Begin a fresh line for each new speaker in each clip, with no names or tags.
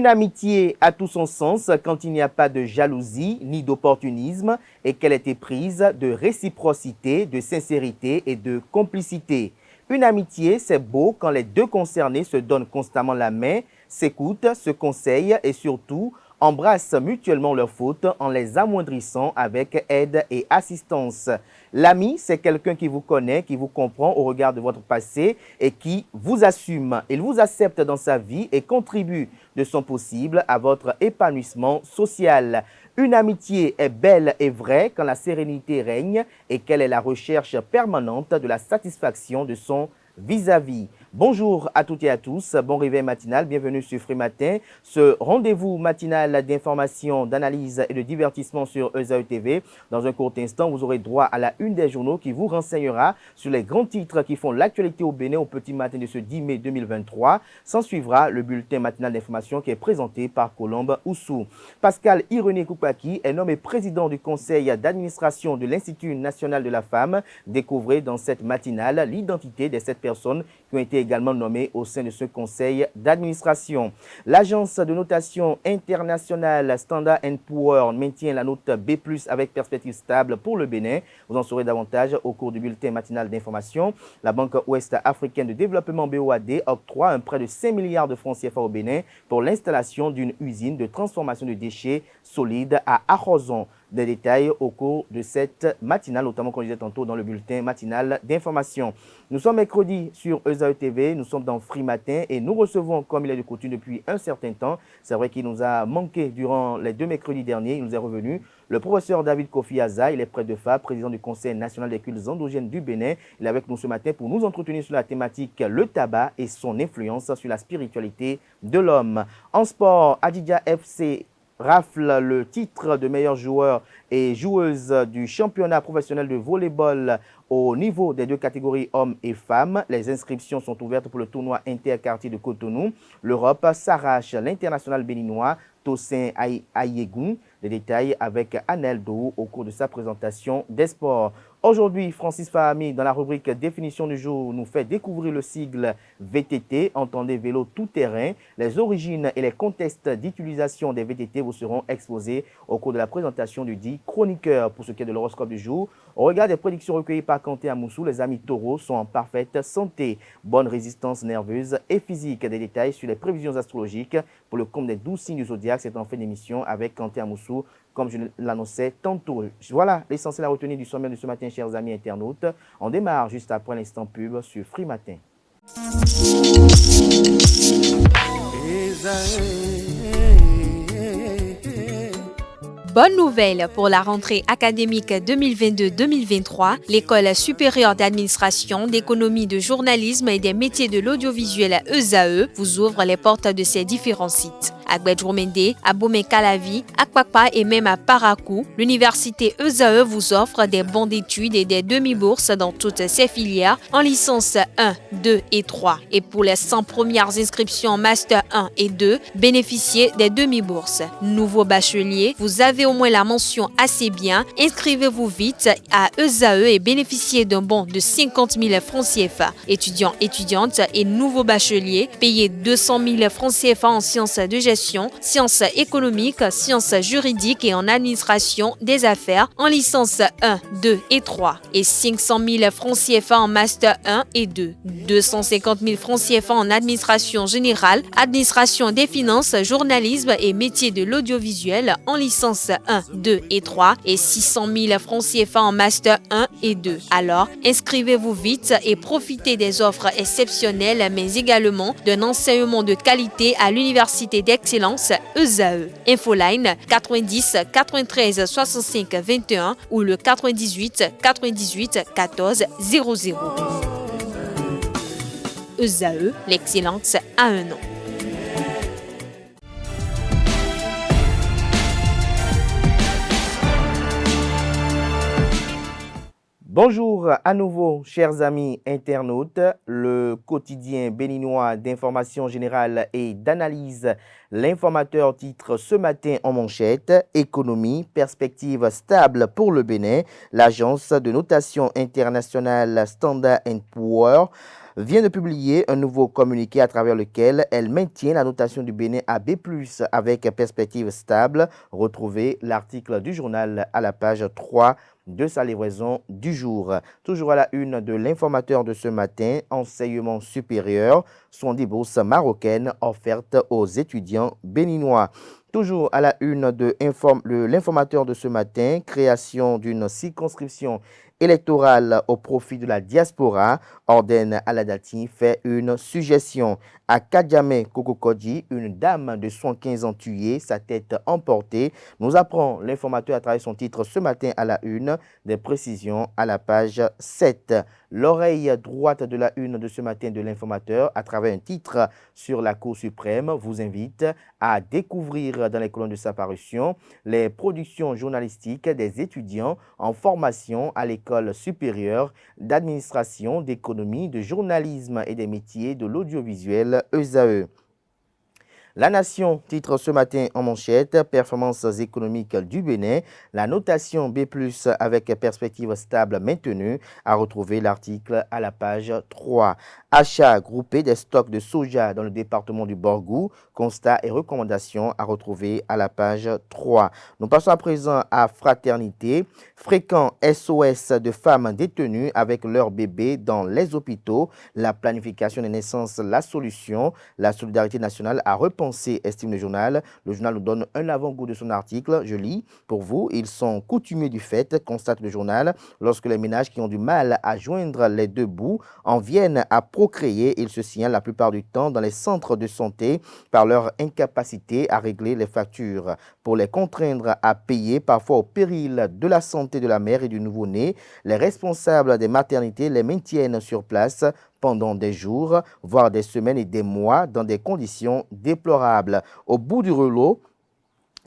Une amitié a tout son sens quand il n'y a pas de jalousie ni d'opportunisme et qu'elle est éprise de réciprocité, de sincérité et de complicité. Une amitié, c'est beau quand les deux concernés se donnent constamment la main, s'écoutent, se conseillent et surtout embrassent mutuellement leurs fautes en les amoindrissant avec aide et assistance. L'ami, c'est quelqu'un qui vous connaît, qui vous comprend au regard de votre passé et qui vous assume. Il vous accepte dans sa vie et contribue de son possible à votre épanouissement social. Une amitié est belle et vraie quand la sérénité règne et qu'elle est la recherche permanente de la satisfaction de son vis-à-vis. Bonjour à toutes et à tous, bon réveil matinal, bienvenue sur Free Matin. Ce rendez-vous matinal d'information, d'analyse et de divertissement sur ESAE TV. Dans un court instant, vous aurez droit à la une des journaux qui vous renseignera sur les grands titres qui font l'actualité au Bénin au petit matin de ce 10 mai 2023. S'en suivra le bulletin matinal d'information qui est présenté par Colombe Oussou. Pascal Irénée Koupaki est nommé président du conseil d'administration de l'Institut national de la femme. Découvrez dans cette matinale l'identité des 7 personnes qui ont été également nommées au sein de ce conseil d'administration. L'agence de notation internationale Standard & Poor's maintient la note B+, avec perspective stable pour le Bénin. Vous en saurez davantage au cours du bulletin matinal d'information. La Banque Ouest Africaine de Développement BOAD octroie un prêt de 5 milliards de francs CFA au Bénin pour l'installation d'une usine de transformation de déchets solides à Arrozon. Des détails au cours de cette matinale, notamment comme je disais tantôt dans le bulletin matinal d'information. Nous sommes mercredi sur ESAE TV, nous sommes dans Free Matin et nous recevons, comme il est de coutume depuis un certain temps, c'est vrai qu'il nous a manqué durant les 2 mercredis derniers, il nous est revenu, le professeur David Kofi Aza, il est prêtre de FA, président du Conseil national des cultes endogènes du Bénin. Il est avec nous ce matin pour nous entretenir sur la thématique le tabac et son influence sur la spiritualité de l'homme. En sport, Adidja FC rafle le titre de meilleur joueur et joueuse du championnat professionnel de volleyball au niveau des 2 catégories hommes et femmes. Les inscriptions sont ouvertes pour le tournoi interquartier de Cotonou. L'Europe s'arrache l'international béninois Tosin Ayegun. Les détails avec Anel Dou au cours de sa présentation des sports. Aujourd'hui, Francis Fahami, dans la rubrique définition du jour, nous fait découvrir le sigle VTT, entendez vélo tout-terrain. Les origines et les contextes d'utilisation des VTT vous seront exposés au cours de la présentation du dit chroniqueur. Pour ce qui est de l'horoscope du jour, au regard des prédictions recueillies par Kanté Amoussou, les amis taureaux sont en parfaite santé. Bonne résistance nerveuse et physique. Des détails sur les prévisions astrologiques pour le compte des 12 signes du zodiaque. C'est en fin d'émission avec Kanté Amoussou, comme je l'annonçais tantôt. Voilà l'essentiel à retenir du sommaire de ce matin, chers amis internautes. On démarre juste après l'instant pub sur Free Matin.
Bonne nouvelle pour la rentrée académique 2022-2023. L'École supérieure d'administration, d'économie, de journalisme et des métiers de l'audiovisuel ESAE vous ouvre les portes de ses différents sites. À Gbedjourmende, à Bomé-Calavi, à Kwakpa et même à Parakou, l'université ESAE vous offre des bons d'études et des demi-bourses dans toutes ses filières en licence 1, 2 et 3. Et pour les 100 premières inscriptions en master 1 et 2, bénéficiez des demi-bourses. Nouveau bachelier, vous avez au moins la mention assez bien. Inscrivez-vous vite à ESAE et bénéficiez d'un bon de 50 000 francs CFA. Étudiants, étudiantes et nouveaux bacheliers, payez 200 000 francs CFA en sciences de gestion, sciences économiques, sciences juridiques et en administration des affaires en licence 1, 2 et 3 et 500 000 francs CFA en master 1 et 2, 250 000 francs CFA en administration générale, administration des finances, journalisme et métiers de l'audiovisuel en licence 1, 2 et 3 et 600 000 francs CFA en master 1 et 2. Alors, inscrivez-vous vite et profitez des offres exceptionnelles mais également d'un enseignement de qualité à l'université d'excellence ESAE. Infoline 90 93 65 21 ou le 98 98 14 00. ESAE, l'excellence à un nom.
Bonjour à nouveau, chers amis internautes. Le quotidien béninois d'information générale et d'analyse, l'informateur titre ce matin en manchette « Économie, perspective stable pour le Bénin ». L'agence de notation internationale Standard & Poor's vient de publier un nouveau communiqué à travers lequel elle maintient la notation du Bénin à B+, avec perspective stable. Retrouvez l'article du journal à la page 3 de sa livraison du jour. Toujours à la une de l'informateur de ce matin, enseignement supérieur, sont des bourses marocaines offertes aux étudiants béninois. Toujours à la une de l'informateur de ce matin, création d'une circonscription électorale au profit de la diaspora, Orden Aladati fait une suggestion. À Kadjamé Kokokodji, une dame de 75 ans tuée, sa tête emportée, nous apprend l'informateur à travers son titre ce matin à la une, des précisions à la page 7. L'oreille droite de la une de ce matin de l'informateur, à travers un titre sur la Cour suprême, vous invite à découvrir dans les colonnes de sa parution les productions journalistiques des étudiants en formation à l'école supérieure d'administration, d'économie, de journalisme et des métiers de l'audiovisuel ESAE. La Nation titre ce matin en manchette, performances économiques du Bénin, la notation B+, avec perspective stable maintenue, à retrouver l'article à la page 3. Achat groupé des stocks de soja dans le département du Borgou, constats et recommandations à retrouver à la page 3. Nous passons à présent à Fraternité, fréquent SOS de femmes détenues avec leurs bébés dans les hôpitaux, la planification des naissances, la solution, la solidarité nationale a repensé, estime le journal. Le journal nous donne un avant-goût de son article, je lis, pour vous, ils sont coutumiers du fait, constate le journal, lorsque les ménages qui ont du mal à joindre les deux bouts en viennent à procréer, ils se signalent la plupart du temps dans les centres de santé par leur incapacité à régler les factures. Pour les contraindre à payer, parfois au péril de la santé de la mère et du nouveau-né, les responsables des maternités les maintiennent sur place pendant des jours, voire des semaines et des mois dans des conditions déplorables. Au bout du rouleau,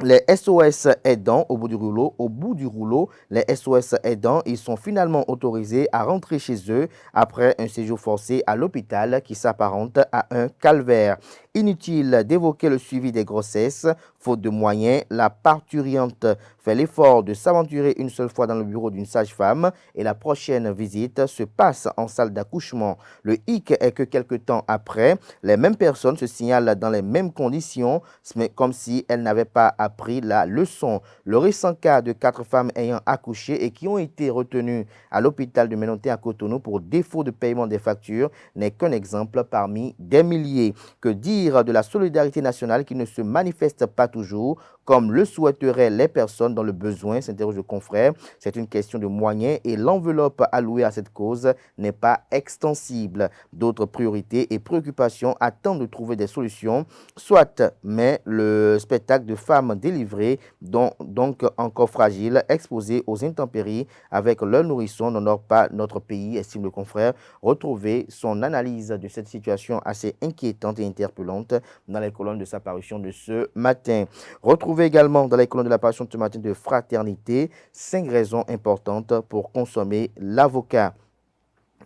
les SOS aidants, au bout du rouleau, les SOS aidants, ils sont finalement autorisés à rentrer chez eux après un séjour forcé à l'hôpital qui s'apparente à un calvaire. Inutile d'évoquer le suivi des grossesses, faute de moyens, la parturiente fait l'effort de s'aventurer une seule fois dans le bureau d'une sage-femme et la prochaine visite se passe en salle d'accouchement. Le hic est que quelque temps après, les mêmes personnes se signalent dans les mêmes conditions, mais comme si elles n'avaient pas appris la leçon. Le récent cas de 4 femmes ayant accouché et qui ont été retenues à l'hôpital de Ménonté à Cotonou pour défaut de paiement des factures n'est qu'un exemple parmi des milliers. Que dire de la solidarité nationale qui ne se manifeste pas toujours comme le souhaiteraient les personnes dans le besoin, s'interroge le confrère. C'est une question de moyens et l'enveloppe allouée à cette cause n'est pas extensible. D'autres priorités et préoccupations attendent de trouver des solutions, soit, mais le spectacle de femmes délivrées, donc encore fragiles, exposées aux intempéries avec leurs nourrissons n'honore pas notre pays, estime le confrère. Retrouvez son analyse de cette situation assez inquiétante et interpellante dans les colonnes de sa parution de ce matin. Retrouvez également dans les colonnes de la parution de ce matin de Fraternité 5 raisons importantes pour consommer l'avocat.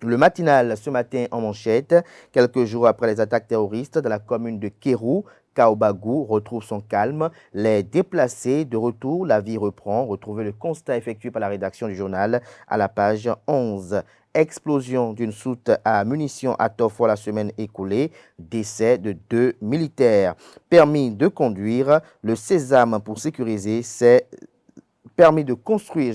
Le matinal ce matin en manchette, quelques jours après les attaques terroristes de la commune de Kérou, Kaobagou retrouve son calme. Les déplacés de retour, la vie reprend. Retrouvez le constat effectué par la rédaction du journal à la page 11. Explosion d'une soute à munitions à Tofoa la semaine écoulée. Décès de 2 militaires. Permis de conduire, le sésame pour sécuriser permis de construire,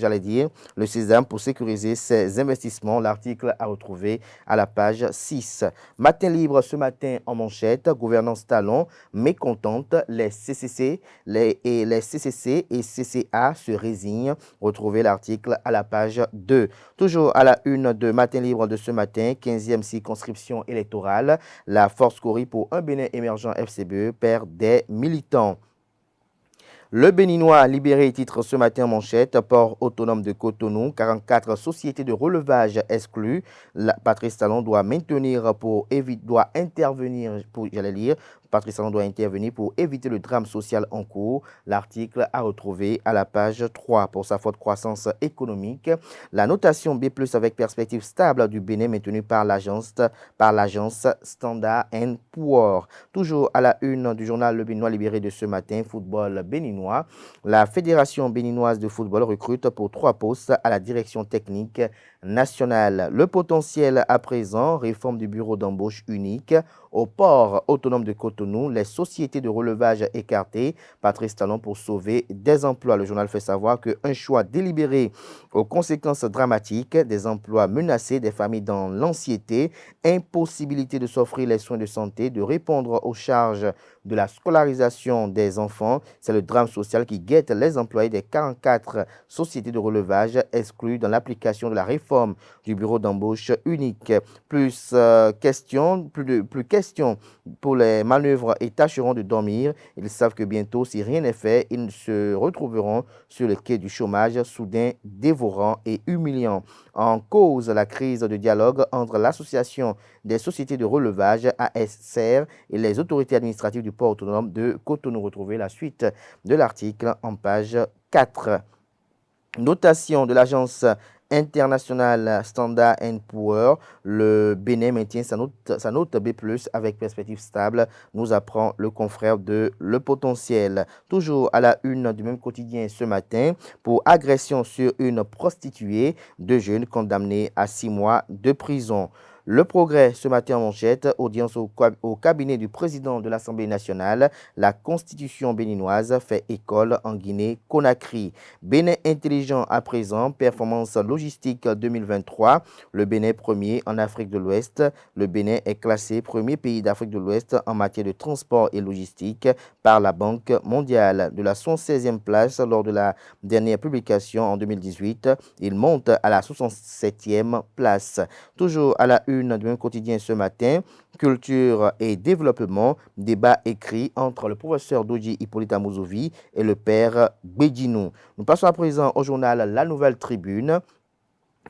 le sésame pour sécuriser ses investissements. L'article à retrouver à la page 6. Matin libre ce matin en manchette, gouvernance talon, mécontente, les CCC et CCA se résignent. Retrouvez l'article à la page 2. Toujours à la une de Matin libre de ce matin, 15e circonscription électorale, la force Cori pour un Bénin émergent FCBE perd des militants. Le Béninois libéré titre ce matin en manchette, port autonome de Cotonou, 44 sociétés de relevage exclues. Patrice Talon doit intervenir Patrice Talon doit intervenir pour éviter le drame social en cours. L'article à retrouver à la page 3. Pour sa forte croissance économique, la notation B+ avec perspective stable du Bénin maintenue par l'agence Standard & Poor's. Toujours à la une du journal Le Béninois libéré de ce matin, football béninois. La Fédération béninoise de football recrute pour 3 postes à la direction technique nationale. Le potentiel à présent, réforme du bureau d'embauche unique. Au port autonome de Cotonou, les sociétés de relevage écartées. Patrice Talon pour sauver des emplois. Le journal fait savoir qu'un choix délibéré aux conséquences dramatiques, des emplois menacés, des familles dans l'anxiété, impossibilité de s'offrir les soins de santé, de répondre aux charges de la scolarisation des enfants. C'est le drame social qui guette les employés des 44 sociétés de relevage exclues dans l'application de la réforme du bureau d'embauche unique. Plus question pour les manœuvres et tâcheront de dormir. Ils savent que bientôt, si rien n'est fait, ils se retrouveront sur le quai du chômage, soudain, dévorant et humiliant. En cause, la crise de dialogue entre l'Association des sociétés de relevage, ASR, et les autorités administratives du port autonome de Cotonou. Retrouvez la suite de l'article en page 4. Notation de l'agence internationale Standard & Poor's, le Bénin maintient sa note B+ avec perspective stable, nous apprend le confrère de Le Potentiel. Toujours à la une du même quotidien ce matin, pour agression sur une prostituée, 2 jeunes condamnés à 6 mois de prison. Le Progrès ce matin en manchette, audience au cabinet du président de l'Assemblée nationale, la constitution béninoise fait école en Guinée-Conakry. Bénin intelligent à présent, performance logistique 2023, le Bénin premier en Afrique de l'Ouest. Le Bénin est classé premier pays d'Afrique de l'Ouest en matière de transport et logistique par la Banque mondiale. De la 116e place lors de la dernière publication en 2018, il monte à la 67e place. Toujours à la une du même quotidien ce matin, culture et développement, débat écrit entre le professeur Doji Hippolyte Amouzovi et le père Bédinou. Nous passons à présent au journal La Nouvelle Tribune.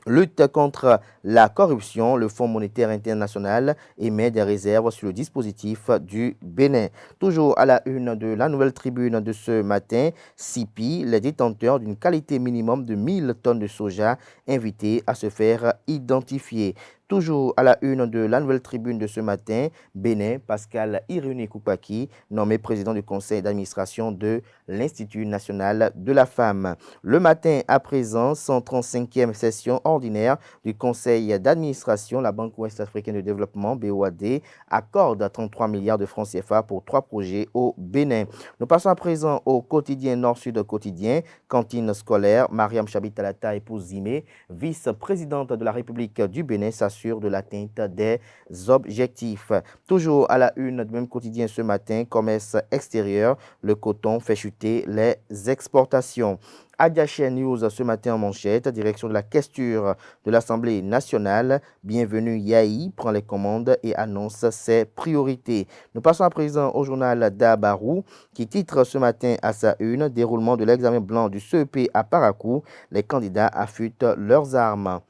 Lutte contre la corruption, le Fonds monétaire international émet des réserves sur le dispositif du Bénin. Toujours à la une de La Nouvelle Tribune de ce matin, CIPI, les détenteurs d'une qualité minimum de 1000 tonnes de soja invités à se faire identifier. Toujours à la une de La Nouvelle Tribune de ce matin, Bénin, Pascal Irénée Koupaki, nommé président du conseil d'administration de l'Institut national de la femme. Le matin à présent, 135e session ordinaire du conseil d'administration, la Banque ouest-africaine de développement, BOAD, accorde 33 milliards de francs CFA pour 3 projets au Bénin. Nous passons à présent au quotidien Nord-Sud quotidien, cantine scolaire, Mariam Chabitalata, épouse Zimé, vice-présidente de la République du Bénin, s'assure de l'atteinte des objectifs. Toujours à la une du même quotidien ce matin, commerce extérieur, le coton fait chuter les exportations. Adiaché News ce matin en manchette, direction de la questure de l'Assemblée nationale. Bienvenue Yahi prend les commandes et annonce ses priorités. Nous passons à présent au journal d'Abarou qui titre ce matin à sa une, déroulement de l'examen blanc du CEP à Parakou. Les candidats affûtent leurs armes.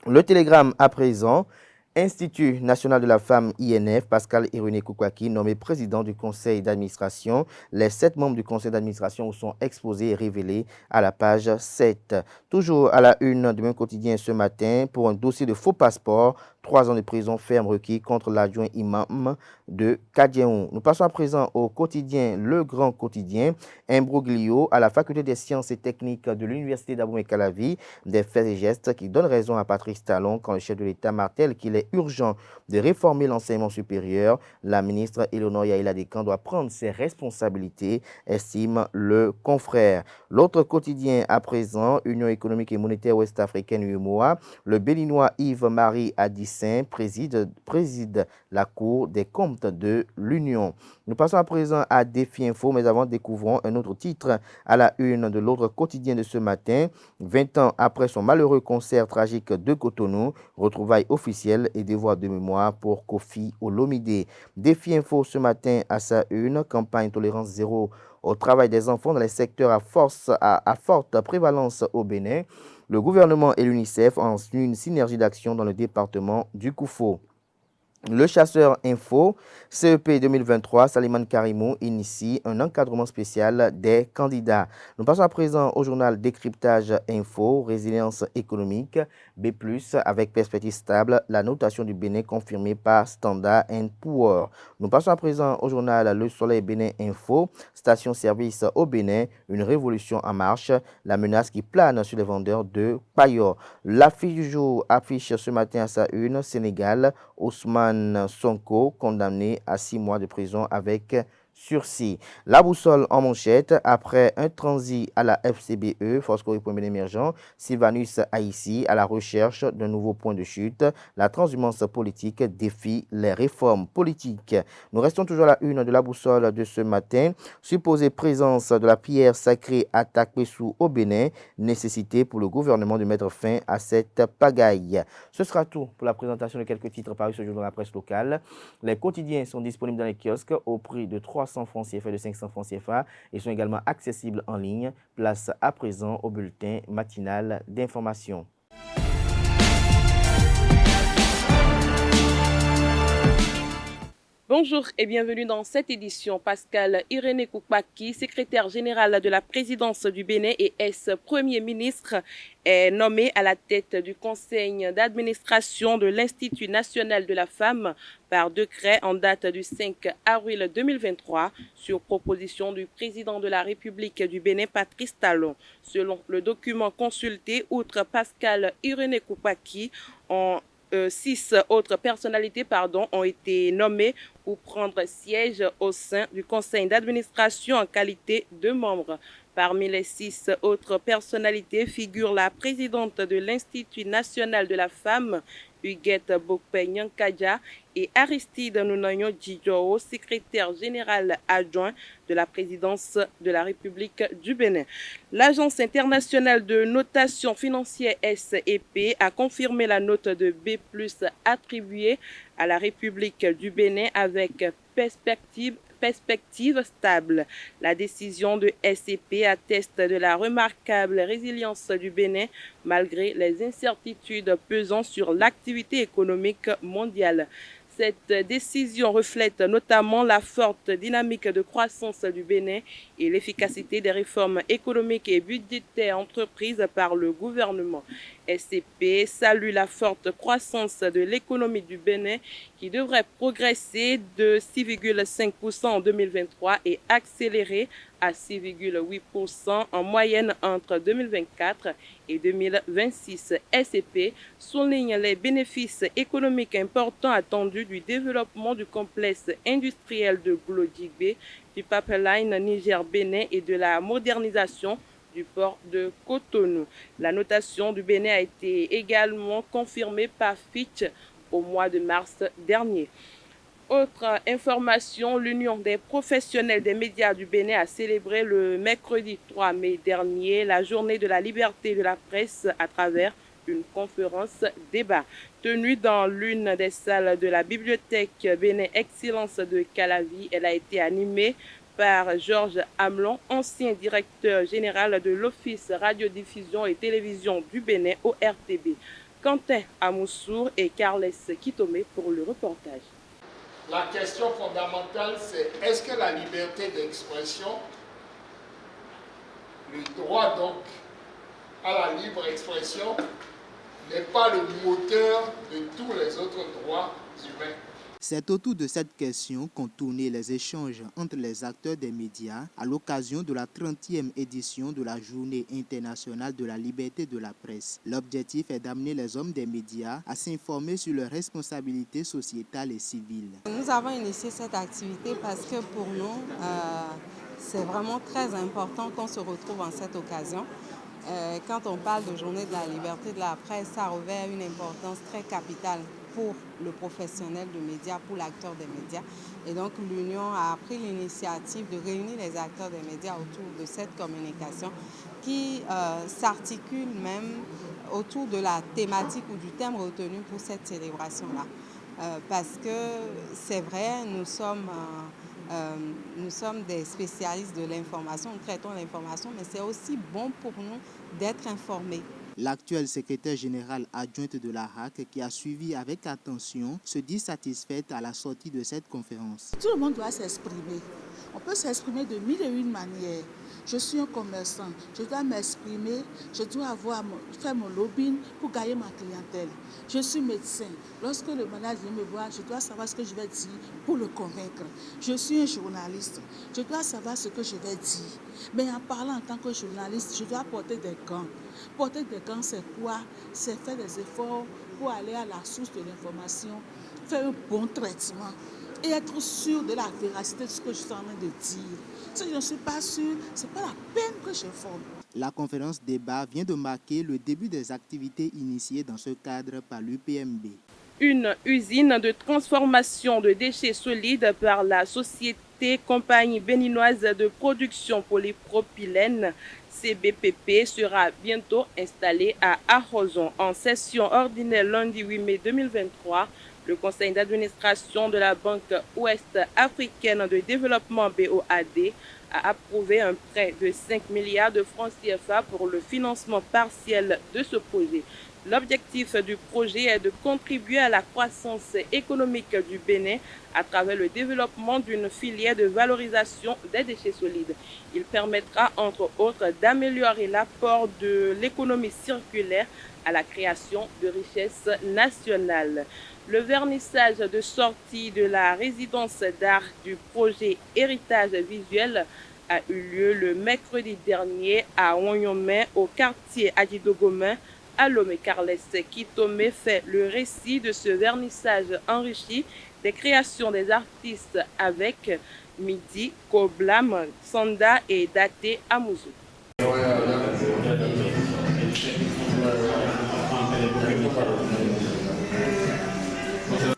Le télégramme à présent, Institut national de la femme INF, Pascal Irénée Koupaki, nommé président du conseil d'administration. Les 7 membres du conseil d'administration sont exposés et révélés à la page 7. Toujours à la une du même quotidien ce matin, pour un dossier de faux passeport, 3 ans de prison ferme requis contre l'adjoint imam de Kadiaou. Nous passons à présent au quotidien Le Grand Quotidien, imbroglio à la faculté des sciences et techniques de l'université d'Abomey-Calavi, des faits et gestes qui donnent raison à Patrice Talon quand le chef de l'État martèle qu'il est urgent de réformer l'enseignement supérieur. La ministre Eleonore Yaïla Descamps doit prendre ses responsabilités, estime le confrère. L'autre quotidien à présent, Union économique et monétaire ouest-africaine UEMOA, le Béninois Yves-Marie Adissin préside la Cour des comptes de l'Union. Nous passons à présent à Défi Info, mais avant découvrons un autre titre à la une de l'autre quotidien de ce matin. 20 ans après son malheureux concert tragique de Cotonou, retrouvailles officielles et devoirs de mémoire pour Kofi Olomide. Défi Info ce matin à sa une, campagne tolérance zéro au travail des enfants dans les secteurs à forte prévalence au Bénin. Le gouvernement et l'UNICEF ont une synergie d'action dans le département du Koufo. Le chasseur info, CEP 2023, Salimane Karimou initie un encadrement spécial des candidats. Nous passons à présent au journal Décryptage Info, Résilience économique, B+, avec perspective stable, la notation du Bénin confirmée par Standard & Poor's. Nous passons à présent au journal Le Soleil Bénin Info, station-service au Bénin, une révolution en marche, la menace qui plane sur les vendeurs de paillots. L'affiche du jour affiche ce matin à sa une, Sénégal, Ousmane Sonko, condamné à 6 mois de prison avec sursis. La boussole en manchette, après un transit à la FCBE, Force Corée Premier émergent, Sylvanus Haïssi à la recherche d'un nouveau point de chute. La transhumance politique défie les réformes politiques. Nous restons toujours à la une de la boussole de ce matin. Supposée présence de la pierre sacrée à Takpessou au Bénin, nécessité pour le gouvernement de mettre fin à cette pagaille. Ce sera tout pour la présentation de quelques titres parus ce jour dans la presse locale. Les quotidiens sont disponibles dans les kiosques au prix de 300 francs CFA et de 500 francs CFA et sont également accessibles en ligne. Place à présent au bulletin matinal d'information.
Bonjour et bienvenue dans cette édition. Pascal Irénée Koupaki, secrétaire général de la présidence du Bénin et ex-premier ministre, est nommé à la tête du conseil d'administration de l'Institut national de la femme par décret en date du 5 avril 2023 sur proposition du président de la République du Bénin, Patrice Talon. Selon le document consulté, outre Pascal Irénée Koupaki, 6 autres personnalités ont été nommées pour prendre siège au sein du conseil d'administration en qualité de membres. Parmi les 6 autres personnalités figure la présidente de l'Institut national de la femme, Huguette Bokpe Nyankadja, et Aristide Nounagno Djidjo, secrétaire général adjoint de la présidence de la République du Bénin. L'Agence internationale de notation financière SEP a confirmé la note de B+ attribuée à la République du Bénin avec perspective stable. La décision de SEP atteste de la remarquable résilience du Bénin malgré les incertitudes pesant sur l'activité économique mondiale. Cette décision reflète notamment la forte dynamique de croissance du Bénin et l'efficacité des réformes économiques et budgétaires entreprises par le gouvernement. SCP salue la forte croissance de l'économie du Bénin qui devrait progresser de 6,5% en 2023 et accélérer à 6,8% en moyenne entre 2024 et 2026. SCP souligne les bénéfices économiques importants attendus du développement du complexe industriel de Glodjibé, du pipeline Niger-Bénin et de la modernisation du port de Cotonou. La notation du Bénin a été également confirmée par Fitch au mois de mars dernier. Autre information, l'Union des professionnels des médias du Bénin a célébré le mercredi 3 mai dernier la journée de la liberté de la presse à travers une conférence débat tenue dans l'une des salles de la bibliothèque Bénin Excellence de Calavi. Elle a été animée par Georges Amelon, ancien directeur général de l'Office radiodiffusion et télévision du Bénin, ORTB, Quentin Amoussour et Carles Kitome pour le reportage.
La question fondamentale, c'est est-ce que la liberté d'expression, le droit donc à la libre expression, n'est pas le moteur de tous les autres droits humains?
C'est autour de cette question qu'ont tourné les échanges entre les acteurs des médias à l'occasion de la 30e édition de la Journée internationale de la liberté de la presse. L'objectif est d'amener les hommes des médias à s'informer sur leurs responsabilités sociétales et civiles.
Nous avons initié cette activité parce que pour nous, c'est vraiment très important qu'on se retrouve en cette occasion. Quand on parle de Journée de la liberté de la presse, ça revêt une importance très capitale pour le professionnel de médias, pour l'acteur des médias. Et donc l'Union a pris l'initiative de réunir les acteurs des médias autour de cette communication qui s'articule même autour de la thématique ou du thème retenu pour cette célébration-là. Parce que c'est vrai, nous sommes des spécialistes de l'information, nous traitons l'information, mais c'est aussi bon pour nous d'être informés.
L'actuelle secrétaire générale adjointe de la RAC, qui a suivi avec attention, se dit satisfaite à la sortie de cette conférence.
Tout le monde doit s'exprimer. On peut s'exprimer de mille et une manières. Je suis un commerçant, je dois m'exprimer, je dois faire mon lobbying pour gagner ma clientèle. Je suis médecin. Lorsque le malade vient me voir, je dois savoir ce que je vais dire pour le convaincre. Je suis un journaliste, je dois savoir ce que je vais dire. Mais en parlant en tant que journaliste, je dois porter des gants. Porter des gants, c'est quoi? C'est faire des efforts pour aller à la source de l'information, faire un bon traitement et être sûr de la véracité de ce que je suis en train de dire. Si je ne suis pas sûr, ce n'est pas la peine que j'informe.
La conférence débat vient de marquer le début des activités initiées dans ce cadre par l'UPMB.
Une usine de transformation de déchets solides par la société Compagnie béninoise de production polypropylène CBPP sera bientôt installée à Arrozon. En session ordinaire lundi 8 mai 2023, le conseil d'administration de la Banque ouest-africaine de développement BOAD a approuvé un prêt de 5 milliards de francs CFA pour le financement partiel de ce projet. L'objectif du projet est de contribuer à la croissance économique du Bénin à travers le développement d'une filière de valorisation des déchets solides. Il permettra entre autres d'améliorer l'apport de l'économie circulaire à la création de richesses nationales. Le vernissage de sortie de la résidence d'art du projet Héritage visuel a eu lieu le mercredi dernier à Wonyomé, au quartier Adjidogomin, à Lomé. Carles Kitome fait le récit de ce vernissage enrichi des créations des artistes avec Midi, Koblam, Sanda et Date Amouzou.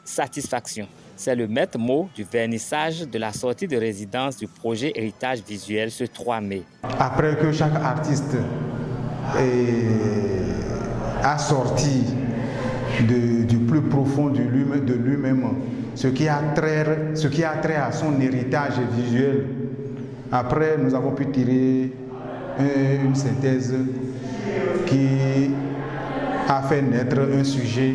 Satisfaction, c'est le maître mot du vernissage de la sortie de résidence du projet Héritage visuel ce 3 mai.
Après que chaque artiste a sorti du plus profond de lui-même ce qui a trait à son héritage visuel, après nous avons pu tirer une synthèse qui a fait naître un sujet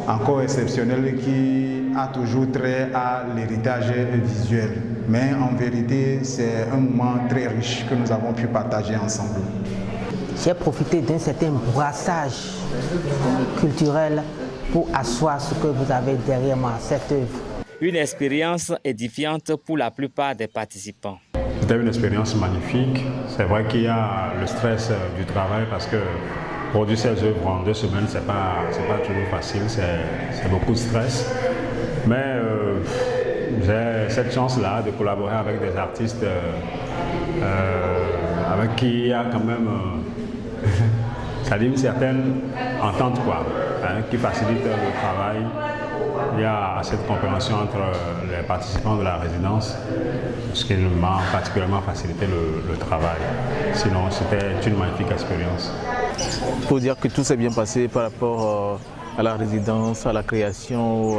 encore exceptionnel qui a toujours trait à l'héritage visuel. Mais en vérité, c'est un moment très riche que nous avons pu partager ensemble.
J'ai profité d'un certain brassage culturel pour asseoir ce que vous avez derrière moi, cette œuvre.
Une expérience édifiante pour la plupart des participants.
C'était une expérience magnifique. C'est vrai qu'il y a le stress du travail parce que produire ces œuvres en 2 semaines, c'est pas toujours facile, c'est beaucoup de stress. Mais j'ai cette chance-là de collaborer avec des artistes avec qui il y a quand même ça dit une certaine entente, quoi, qui facilite le travail. Il y a cette compréhension entre les participants de la résidence, ce qui m'a particulièrement facilité le travail. Sinon, c'était une magnifique expérience.
Il faut dire que tout s'est bien passé par rapport à la résidence, à la création,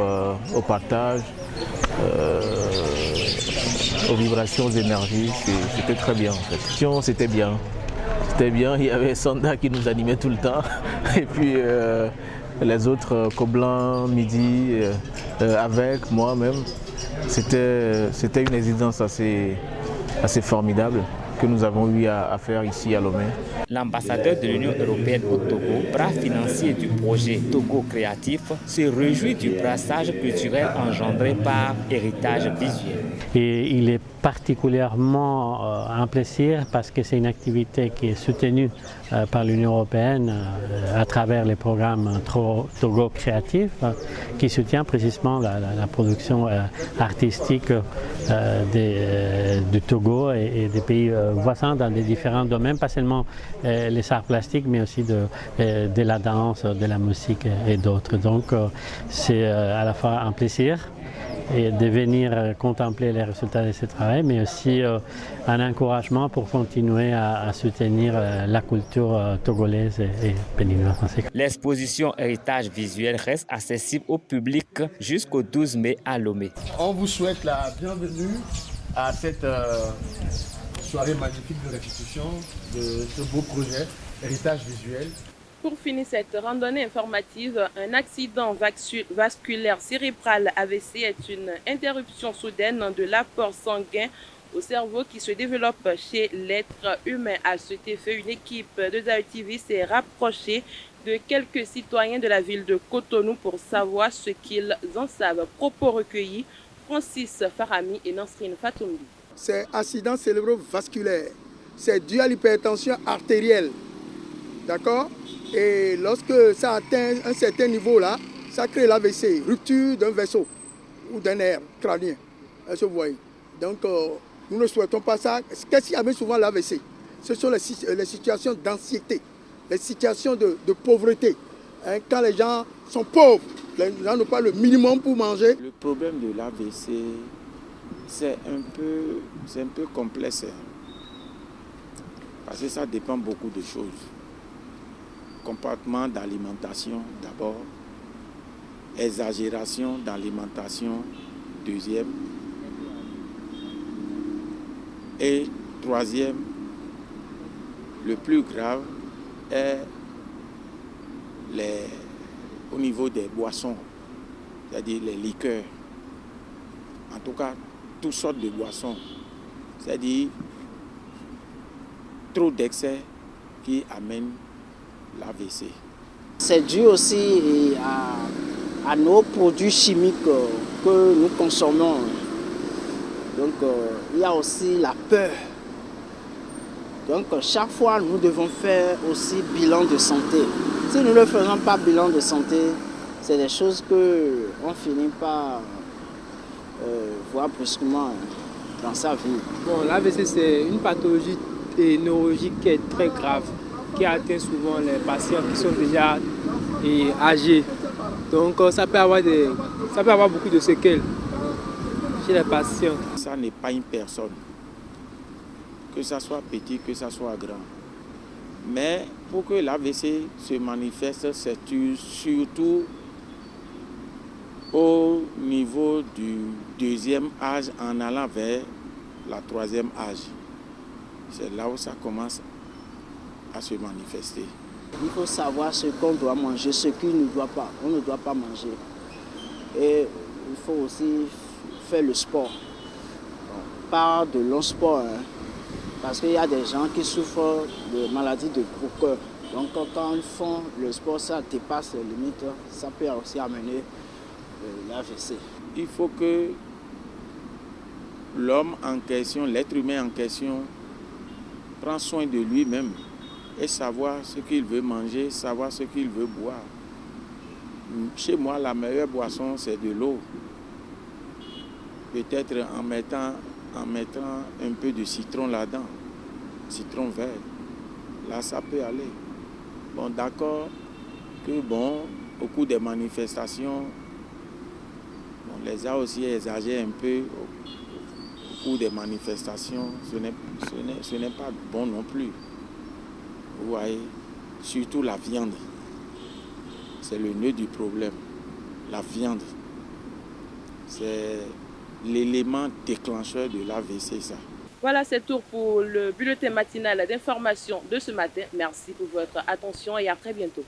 au partage, aux vibrations, aux énergies. C'était très bien en fait. C'était bien. C'était bien, il y avait Sanda qui nous animait tout le temps. Et puis les autres, Koblan, Midi, avec moi-même. C'était une résidence assez formidable que nous avons eu à faire ici à Lomé.
L'ambassadeur de l'Union européenne au Togo, bras financier du projet Togo Créatif, se réjouit du brassage culturel engendré par Héritage visuel.
Et il est particulièrement un plaisir parce que c'est une activité qui est soutenue par l'Union européenne à travers les programmes Togo Créatif qui soutient précisément la production artistique du Togo et des pays voisins dans des différents domaines, pas seulement les arts plastiques mais aussi de la danse, de la musique et d'autres. Donc c'est à la fois un plaisir et de venir contempler les résultats de ce travail, mais aussi un encouragement pour continuer à soutenir la culture togolaise et béninoise.
L'exposition Héritage visuel reste accessible au public jusqu'au 12 mai à Lomé.
On vous souhaite la bienvenue à cette soirée magnifique de restitution de ce beau projet Héritage visuel.
pour finir cette randonnée informative, un accident vasculaire cérébral AVC est une interruption soudaine de l'apport sanguin au cerveau qui se développe chez l'être humain. À cet effet, une équipe de Zaï TV s'est rapprochée de quelques citoyens de la ville de Cotonou pour savoir ce qu'ils en savent. Propos recueillis, Francis Farami et Nansrine Fatoumbi.
C'est accident cérébrovasculaire. C'est dû à l'hypertension artérielle. D'accord? Et lorsque ça atteint un certain niveau là, ça crée l'AVC, rupture d'un vaisseau ou d'un nerf crânien. Est-ce que vous voyez? Donc, nous ne souhaitons pas ça. Qu'est-ce qui amène souvent l'AVC? Ce sont les situations d'anxiété, les situations de pauvreté. Hein, quand les gens sont pauvres, les gens n'ont pas le minimum pour manger.
Le problème de l'AVC, c'est un peu complexe. Parce que ça dépend beaucoup de choses. Comportement d'alimentation d'abord, exagération d'alimentation deuxième, et troisième, le plus grave est au niveau des boissons, c'est-à-dire les liqueurs. En tout cas, toutes sortes de boissons, c'est-à-dire trop d'excès qui amènent l'AVC.
C'est dû aussi à nos produits chimiques que nous consommons. Donc il y a aussi la peur. Donc chaque fois nous devons faire aussi bilan de santé. Si nous ne faisons pas bilan de santé, c'est des choses qu'on finit par voir brusquement dans sa vie.
Bon, l'AVC c'est une pathologie neurologique qui est très grave, qui atteint souvent les patients qui sont déjà âgés. Donc ça peut avoir beaucoup de séquelles chez les patients.
Ça n'est pas une personne, que ça soit petit, que ça soit grand. Mais pour que l'AVC se manifeste, c'est surtout au niveau du deuxième âge en allant vers la troisième âge. C'est là où ça commence à se manifester.
Il faut savoir ce qu'on doit manger, ce qu'on ne doit pas. On ne doit pas manger. Et il faut aussi faire le sport. Pas de long sport, hein, parce qu'il y a des gens qui souffrent de maladies de gros cœur. Donc quand ils font le sport, ça dépasse les limites, ça peut aussi amener l'AVC.
Il faut que l'homme en question, l'être humain en question, prend soin de lui-même et savoir ce qu'il veut manger, savoir ce qu'il veut boire. Chez moi, la meilleure boisson, c'est de l'eau. Peut-être en mettant un peu de citron là-dedans, citron vert. Là, ça peut aller. Bon, d'accord que, au cours des manifestations, les gens aussi exagèrent un peu au cours des manifestations. Ce n'est pas bon non plus. Vous voyez, surtout la viande. C'est le nœud du problème. La viande, c'est l'élément déclencheur de l'AVC, ça.
Voilà, c'est tout pour le bulletin matinal d'information de ce matin. Merci pour votre attention et à très bientôt.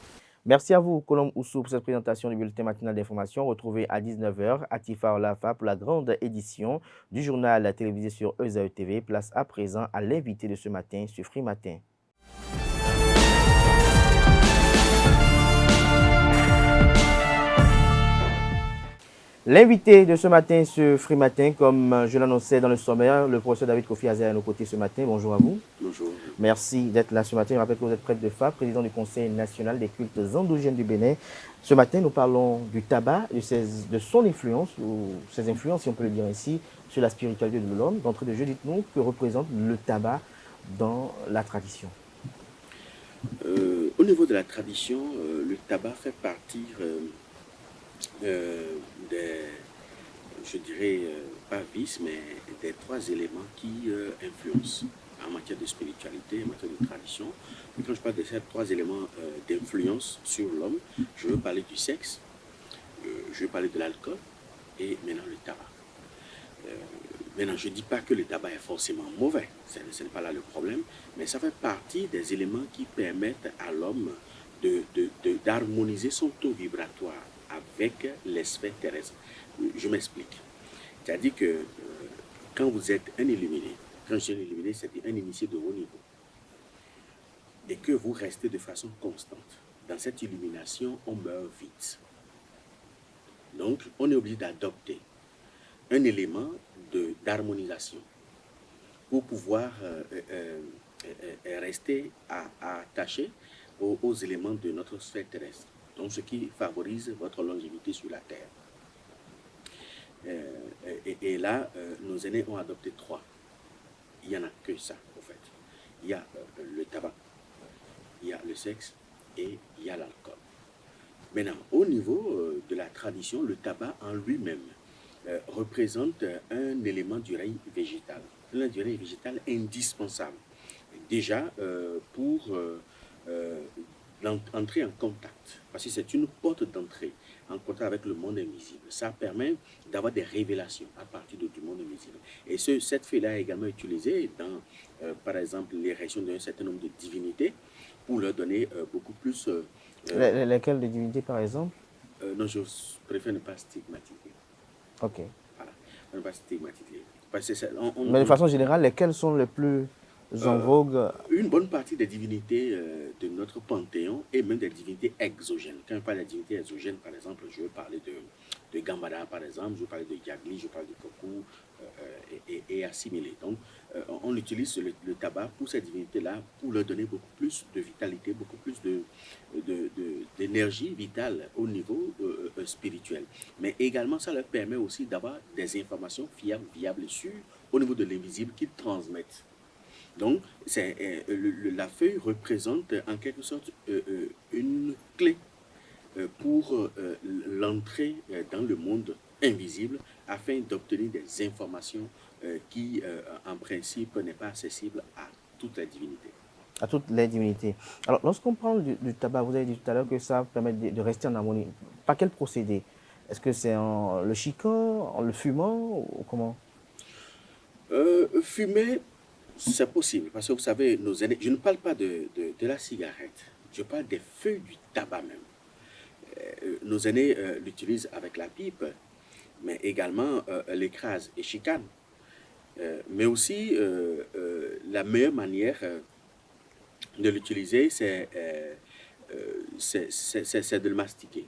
Merci à vous, Colombe Oussou, pour cette présentation du bulletin matinal d'information. Retrouvez à 19h à Tifa Olafa pour la grande édition du journal télévisé sur Zaï TV. Place à présent à l'invité de ce matin sur Free Matin. L'invité de ce matin sur Free Matin, comme je l'annonçais dans le sommaire, le professeur David Kofi Azer est à nos côtés ce matin. Bonjour à vous.
Bonjour.
Merci d'être là ce matin. Je rappelle que vous êtes prêtre de FA, président du Conseil national des cultes endogènes du Bénin. Ce matin, nous parlons du tabac, de son influence, ou ses influences, si on peut le dire ainsi, sur la spiritualité de l'homme. D'entrée de jeu, dites-nous, que représente le tabac dans la tradition?
Au niveau de la tradition, le tabac fait partie je dirais, pas vice, mais des trois éléments qui influencent en matière de spiritualité, en matière de tradition. Et quand je parle de ces trois éléments d'influence sur l'homme, je veux parler du sexe, je veux parler de l'alcool et maintenant le tabac. Maintenant, je ne dis pas que le tabac est forcément mauvais, ce n'est pas là le problème, mais ça fait partie des éléments qui permettent à l'homme d'harmoniser son taux vibratoire avec les sphères terrestres. Je m'explique. C'est-à-dire que quand vous êtes un illuminé, quand je suis un illuminé, c'est-à-dire un initié de haut niveau, et que vous restez de façon constante, dans cette illumination, on meurt vite. Donc, on est obligé d'adopter un élément d'harmonisation pour pouvoir rester attaché aux éléments de notre sphère terrestre. Donc, ce qui favorise votre longévité sur la Terre. Et là, nos aînés ont adopté 3. Il n'y en a que ça, en fait. Il y a le tabac, il y a le sexe et il y a l'alcool. Maintenant, au niveau de la tradition, le tabac en lui-même représente un élément du règne végétal. Un élément du règne végétal indispensable. Déjà, pour entrer en contact, parce que c'est une porte d'entrée en contact avec le monde invisible. Ça permet d'avoir des révélations à partir du monde invisible. Et cette feuille-là est également utilisée dans, par exemple, l'érection d'un certain nombre de divinités pour leur donner beaucoup plus...
Lesquelles de divinités, par exemple?
Non, je préfère ne pas stigmatiser.
Ok.
Voilà, ne pas stigmatiser. Parce que
mais de façon générale, lesquelles sont les plus en vogue?
Une bonne partie des divinités de notre panthéon et même des divinités exogènes. Quand je parle des divinités exogènes, par exemple, je veux parler de Gambada, par exemple, je veux parler de Yagli, je veux parler de Koku et assimilé. Donc, on utilise le tabac pour ces divinités-là pour leur donner beaucoup plus de vitalité, beaucoup plus d'énergie vitale au niveau spirituel. Mais également, ça leur permet aussi d'avoir des informations fiables, viables et sûres au niveau de l'invisible qu'ils transmettent. Donc, la feuille représente en quelque sorte une clé pour l'entrée dans le monde invisible afin d'obtenir des informations qui, en principe, n'est pas accessible à toutes les divinités.
À toutes les divinités. Alors, lorsqu'on parle du tabac, vous avez dit tout à l'heure que ça permet de rester en harmonie. Par quel procédé? Est-ce que c'est en le chiquant, en le fumant ou comment?
Fumer, c'est possible. Parce que vous savez, nos aînés, je ne parle pas de la cigarette. Je parle des feuilles du tabac même. Nos aînés l'utilisent avec la pipe, mais également l'écrasent et chicanent. Mais aussi, la meilleure manière de l'utiliser, c'est de le mastiquer.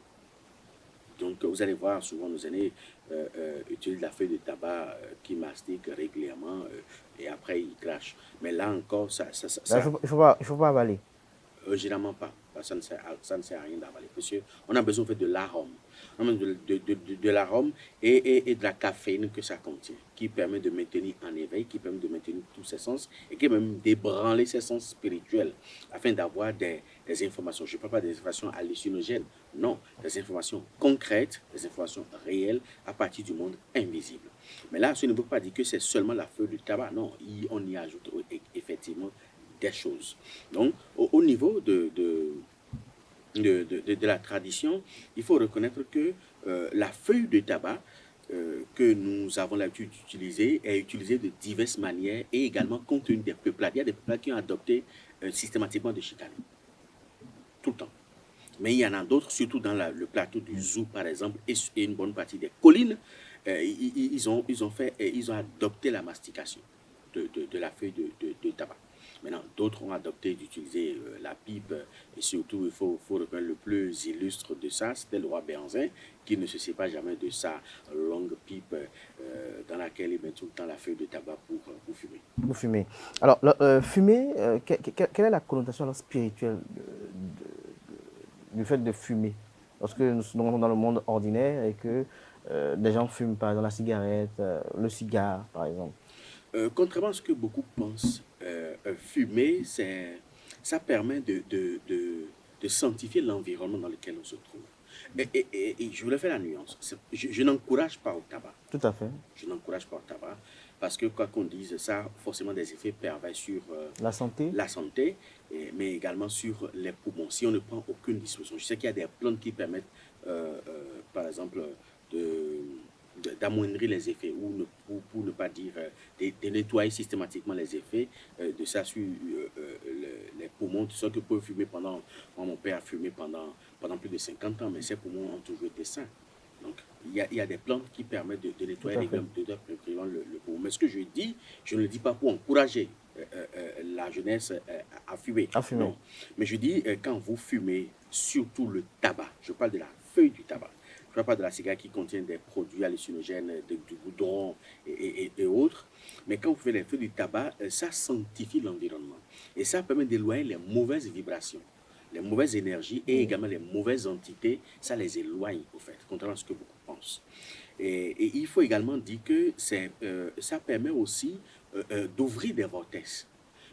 Donc, vous allez voir, souvent, nos aînés utilisent la feuille de tabac qui mastiquent régulièrement et après, ils crachent. Mais là encore, ça
il ne faut pas avaler.
Généralement pas. Ça ne sert à rien d'avaler. Parce qu'on a besoin en fait, de l'arôme. De l'arôme et de la caféine que ça contient, qui permet de maintenir en éveil, qui permet de maintenir tous ses sens et qui permet même d'ébranler ses sens spirituels afin d'avoir des informations. Je ne parle pas des informations hallucinogènes, non, des informations concrètes, des informations réelles à partir du monde invisible. Mais là, ce ne veut pas dire que c'est seulement la feuille du tabac, non, on y ajoute effectivement des choses. Donc, au niveau de la tradition, il faut reconnaître que la feuille de tabac que nous avons l'habitude d'utiliser est utilisée de diverses manières et également compte tenu des peuplades. Il y a des peuplades qui ont adopté systématiquement de chicaner. Tout le temps. Mais il y en a d'autres, surtout dans le plateau du Zou, par exemple, et une bonne partie des collines, ils ont adopté la mastication de la feuille de tabac. Maintenant, d'autres ont adopté d'utiliser la pipe et surtout, il faut reconnaître le plus illustre de ça, c'était le roi Béhanzin qui ne se sépare jamais de sa longue pipe dans laquelle il met tout le temps la feuille de tabac pour fumer.
Pour fumer. Alors, fumer, quelle est la connotation spirituelle du fait de fumer? Lorsque nous sommes dans le monde ordinaire et que des gens fument par exemple la cigarette, le cigare par exemple.
Contrairement à ce que beaucoup pensent, fumer, ça permet de sanctifier l'environnement dans lequel on se trouve. Et je voulais faire la nuance. Je n'encourage pas au tabac.
Tout à fait.
Je n'encourage pas au tabac parce que quoi qu'on dise, ça a forcément des effets pervers sur
la santé,
mais également sur les poumons. Si on ne prend aucune disposition. Je sais qu'il y a des plantes qui permettent, par exemple, d'amoindrir les effets ou pour ne pas dire de nettoyer systématiquement les effets de ça sur les poumons, tu sais que peut fumer pendant... Moi, mon père a fumé pendant plus de 50 ans, mais ses poumons ont toujours été sains. Donc, il y a des plantes qui permettent de nettoyer les glandes le poumon. Mais ce que je dis, je ne le dis pas pour encourager la jeunesse à fumer. Non. Mais je dis, quand vous fumez, surtout le tabac, je parle de la feuille du tabac. Je ne parle pas de la cigarette qui contient des produits hallucinogènes, du goudron et autres. Mais quand vous faites les feuilles du tabac, ça sanctifie l'environnement. Et ça permet d'éloigner les mauvaises vibrations, les mauvaises énergies et également les mauvaises entités. Ça les éloigne, au fait, contrairement à ce que beaucoup pensent. Et il faut également dire que ça permet aussi d'ouvrir des vortex.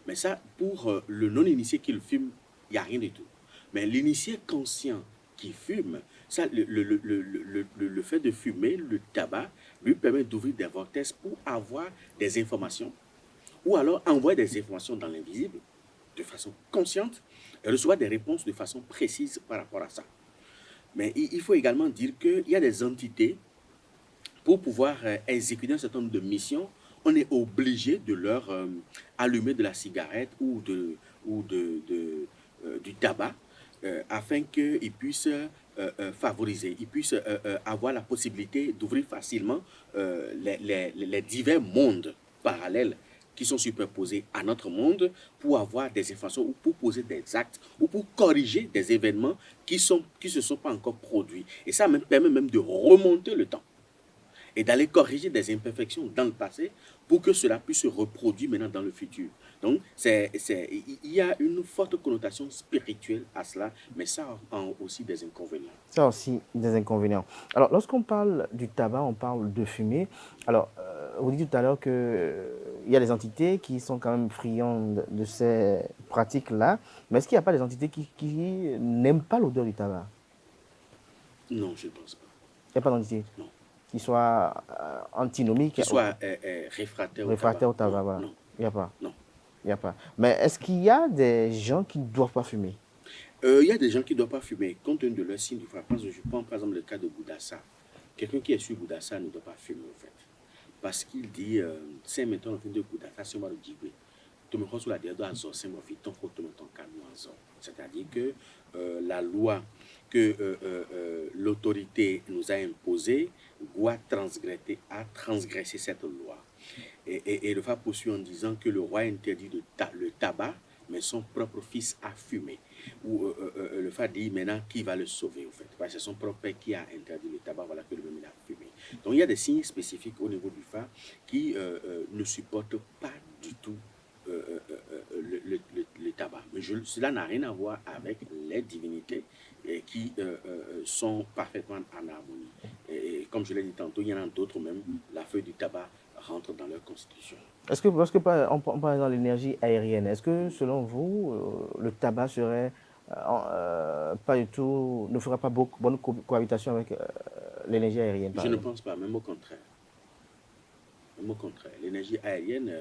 Mais ça, pour le non-initié qui le fume, il n'y a rien du tout. Mais l'initié conscient qui fume, ça, le fait de fumer le tabac lui permet d'ouvrir des vortex pour avoir des informations ou alors envoyer des informations dans l'invisible de façon consciente et recevoir des réponses de façon précise par rapport à ça. Mais il faut également dire qu'il y a des entités, pour pouvoir exécuter un certain nombre de missions, on est obligé de leur allumer de la cigarette ou du tabac afin qu'ils puissent favoriser, ils puissent avoir la possibilité d'ouvrir facilement les divers mondes parallèles qui sont superposés à notre monde pour avoir des informations ou pour poser des actes ou pour corriger des événements qui ne se sont pas encore produits. Et ça permet même de remonter le temps et d'aller corriger des imperfections dans le passé pour que cela puisse se reproduire maintenant dans le futur. Donc, il y a une forte connotation spirituelle à cela, mais ça a aussi des inconvénients.
Ça a aussi des inconvénients. Alors, lorsqu'on parle du tabac, on parle de fumée. Alors, vous dites tout à l'heure qu'il y a des entités qui sont quand même friandes de ces pratiques-là, mais est-ce qu'il n'y a pas des entités qui n'aiment pas l'odeur du tabac?
Non, je ne pense pas.
Il n'y a pas d'entité?
Non.
Qui soit antinomique?
Qui soit réfractaire
au tabac, voilà.
Non.
Il n'y a pas?
Non.
Il n'y a pas. Mais est-ce qu'il y a des gens qui ne doivent pas fumer?
Il y a des gens qui ne doivent pas fumer, compte tenu de leur signe du frappage. Je prends par exemple le cas de Bouddhassa. Quelqu'un qui est sur Bouddhassa ne doit pas fumer, en fait. Parce qu'il dit, c'est maintenant le film de Bouddhassa, c'est moi le Djibouti. Tu me crois sur la dernière doigt, c'est moi, ton photo, ton calme, c'est-à-dire que la loi que l'autorité nous a imposée doit transgresser cette loi. Et le fa poursuit en disant que le roi interdit le tabac, mais son propre fils a fumé. Ou le fa dit maintenant qui va le sauver, en fait. Parce que c'est son propre père qui a interdit le tabac, voilà que le même il a fumé. Donc il y a des signes spécifiques au niveau du fa qui ne supportent pas du tout le tabac. Mais cela n'a rien à voir avec les divinités qui sont parfaitement en harmonie. Et comme je l'ai dit tantôt, il y en a d'autres même, la feuille du tabac rentre dans leur constitution.
Est-ce que, parce qu'on parle de l'énergie aérienne, est-ce que selon vous, le tabac serait pas du tout, ne ferait pas bonne cohabitation avec l'énergie aérienne?
Je ne pense pas, même au contraire. Même au contraire. L'énergie aérienne,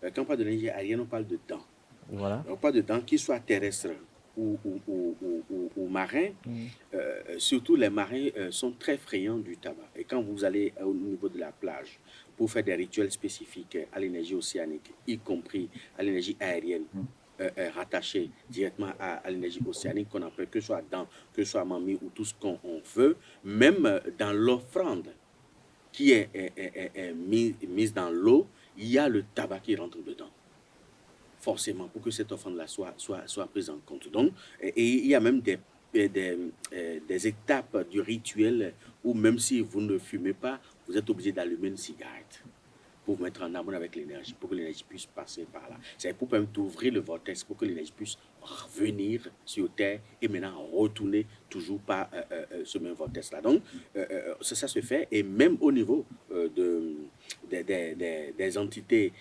quand on parle de l'énergie aérienne, on parle de dents.
Voilà.
On parle de dents, qu'ils soient terrestres ou marins. Surtout les marins sont très friands du tabac. Et quand vous allez au niveau de la plage pour faire des rituels spécifiques à l'énergie océanique, y compris à l'énergie aérienne, rattachée directement à l'énergie océanique, qu'on appelle que ce soit dents, que ce soit mamie ou tout ce qu'on veut, même dans l'offrande qui est mise dans l'eau, il y a le tabac qui rentre dedans. Forcément, pour que cette offrande-là soit prise en compte. Donc, et il y a même des étapes du rituel où même si vous ne fumez pas, vous êtes obligé d'allumer une cigarette pour vous mettre en harmonie avec l'énergie, pour que l'énergie puisse passer par là. C'est pour permettre d'ouvrir le vortex, pour que l'énergie puisse revenir sur Terre et maintenant retourner toujours par ce même vortex-là. Donc, ça se fait, et même au niveau des entités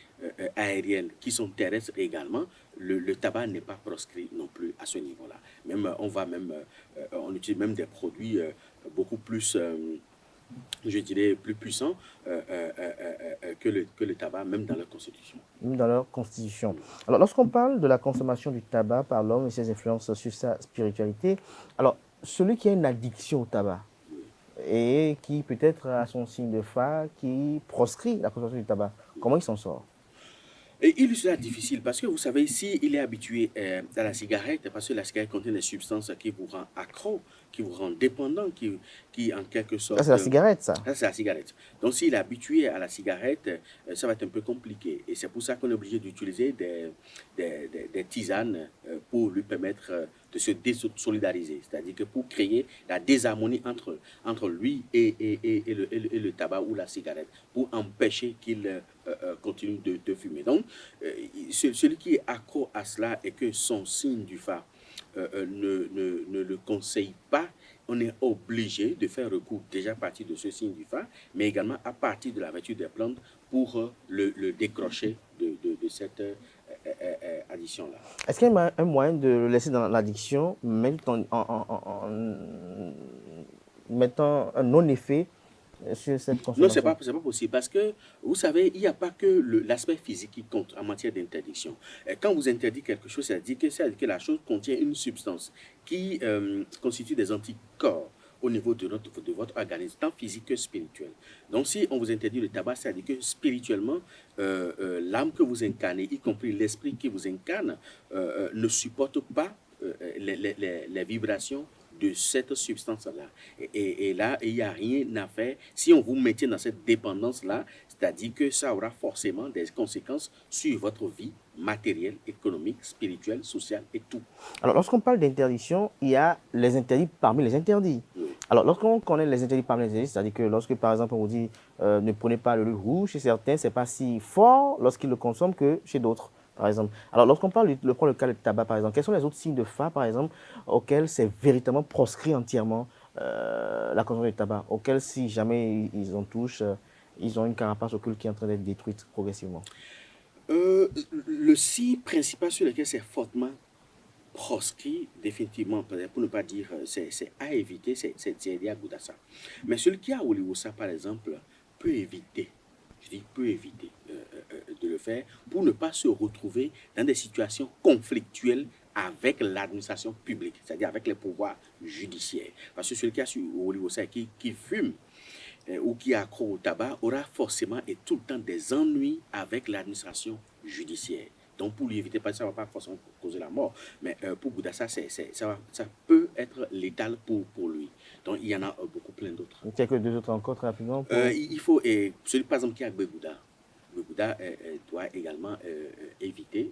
aériennes qui sont terrestres également, le tabac n'est pas proscrit non plus à ce niveau-là. Même, on utilise même des produits beaucoup plus, je dirais, plus puissants que le tabac, même dans leur constitution.
Même dans leur constitution. Alors, lorsqu'on parle de la consommation du tabac par l'homme et ses influences sur sa spiritualité, alors, celui qui a une addiction au tabac et qui peut-être a son signe de phare, qui proscrit la consommation du tabac, comment il s'en sort?
Et il sera difficile parce que vous savez, s'il est habitué à la cigarette, parce que la cigarette contient des substances qui vous rendent accro, qui vous rendent dépendant, qui en quelque sorte...
Ça, c'est la cigarette, ça.
Ça, c'est la cigarette. Donc, s'il est habitué à la cigarette, ça va être un peu compliqué. Et c'est pour ça qu'on est obligé d'utiliser des tisanes pour lui permettre de se désolidariser. C'est-à-dire que pour créer la désharmonie entre lui et le tabac ou la cigarette, pour empêcher qu'il continue de fumer. Donc, celui qui est accro à cela et que son signe du phare ne le conseille pas, on est obligé de faire recours déjà à partir de ce signe du phare, mais également à partir de la vertu des plantes pour le décrocher de cette addiction-là.
Est-ce qu'il y a un moyen de le laisser dans l'addiction, mais en mettant un non-effet sur cette consommation?
Non, ce n'est pas possible parce que, vous savez, il n'y a pas que l'aspect physique qui compte en matière d'interdiction. Quand vous interdisez quelque chose, c'est-à-dire que la chose contient une substance qui constitue des anticorps au niveau de votre organisme, tant physique que spirituel. Donc, si on vous interdit le tabac, c'est-à-dire que spirituellement, l'âme que vous incarnez, y compris l'esprit qui vous incarne, ne supporte pas les vibrations de cette substance-là. Et là, il n'y a rien à faire. Si on vous mettait dans cette dépendance-là, c'est-à-dire que ça aura forcément des conséquences sur votre vie matérielle, économique, spirituelle, sociale et tout.
Alors, lorsqu'on parle d'interdiction, il y a les interdits parmi les interdits. Oui. Alors, lorsqu'on connaît les interdits parmi les interdits, c'est-à-dire que lorsque, par exemple, on vous dit ne prenez pas le riz rouge, chez certains, ce n'est pas si fort lorsqu'ils le consomment que chez d'autres. Par exemple. Alors, lorsqu'on prend le cas du tabac, par exemple, quels sont les autres signes de phare, par exemple, auxquels c'est véritablement proscrit entièrement la consommation du tabac, auxquels, si jamais ils en touchent, ils ont une carapace occulte qui est en train d'être détruite progressivement?
Le signe principal sur lequel c'est fortement proscrit, définitivement, pour ne pas dire c'est à éviter, c'est Edia Goudassa. Mais celui qui a Oliosa, par exemple, peut éviter. Je dis peut éviter de le faire pour ne pas se retrouver dans des situations conflictuelles avec l'administration publique, c'est-à-dire avec les pouvoirs judiciaires. Parce que celui qui a sur Oliosa qui fume ou qui est accro au tabac aura forcément et tout le temps des ennuis avec l'administration judiciaire. Donc pour lui éviter, parce que ça ne va pas forcément causer la mort, mais pour Goudassa, ça peut être létal pour lui. Donc il y en a beaucoup plein d'autres.
Quelques deux autres encore très rapidement
il faut, celui par exemple qui a Begouda doit également éviter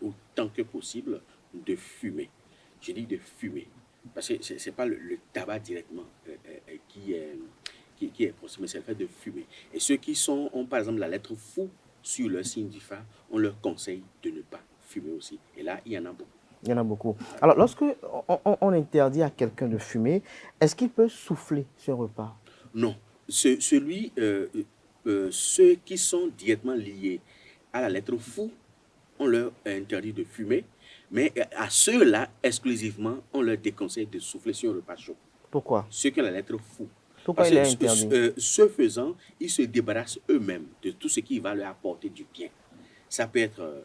autant que possible de fumer. Je dis de fumer, parce que ce n'est pas le tabac directement qui est possible, mais c'est le fait de fumer. Et ceux qui ont par exemple la lettre fou sur le signe du phare, on leur conseille de ne pas fumer aussi. Et là, il y en a beaucoup.
Il y en a beaucoup. Alors, lorsque on interdit à quelqu'un de fumer, est-ce qu'il peut souffler sur un repas?
Non. Ceux qui sont directement liés à la lettre fou, on leur interdit de fumer. Mais à ceux-là, exclusivement, on leur déconseille de souffler sur un repas chaud.
Pourquoi?
Ceux qui ont la lettre fou.
Pourquoi il est interdit?
Ce faisant, ils se débarrassent eux-mêmes de tout ce qui va leur apporter du bien. Ça peut être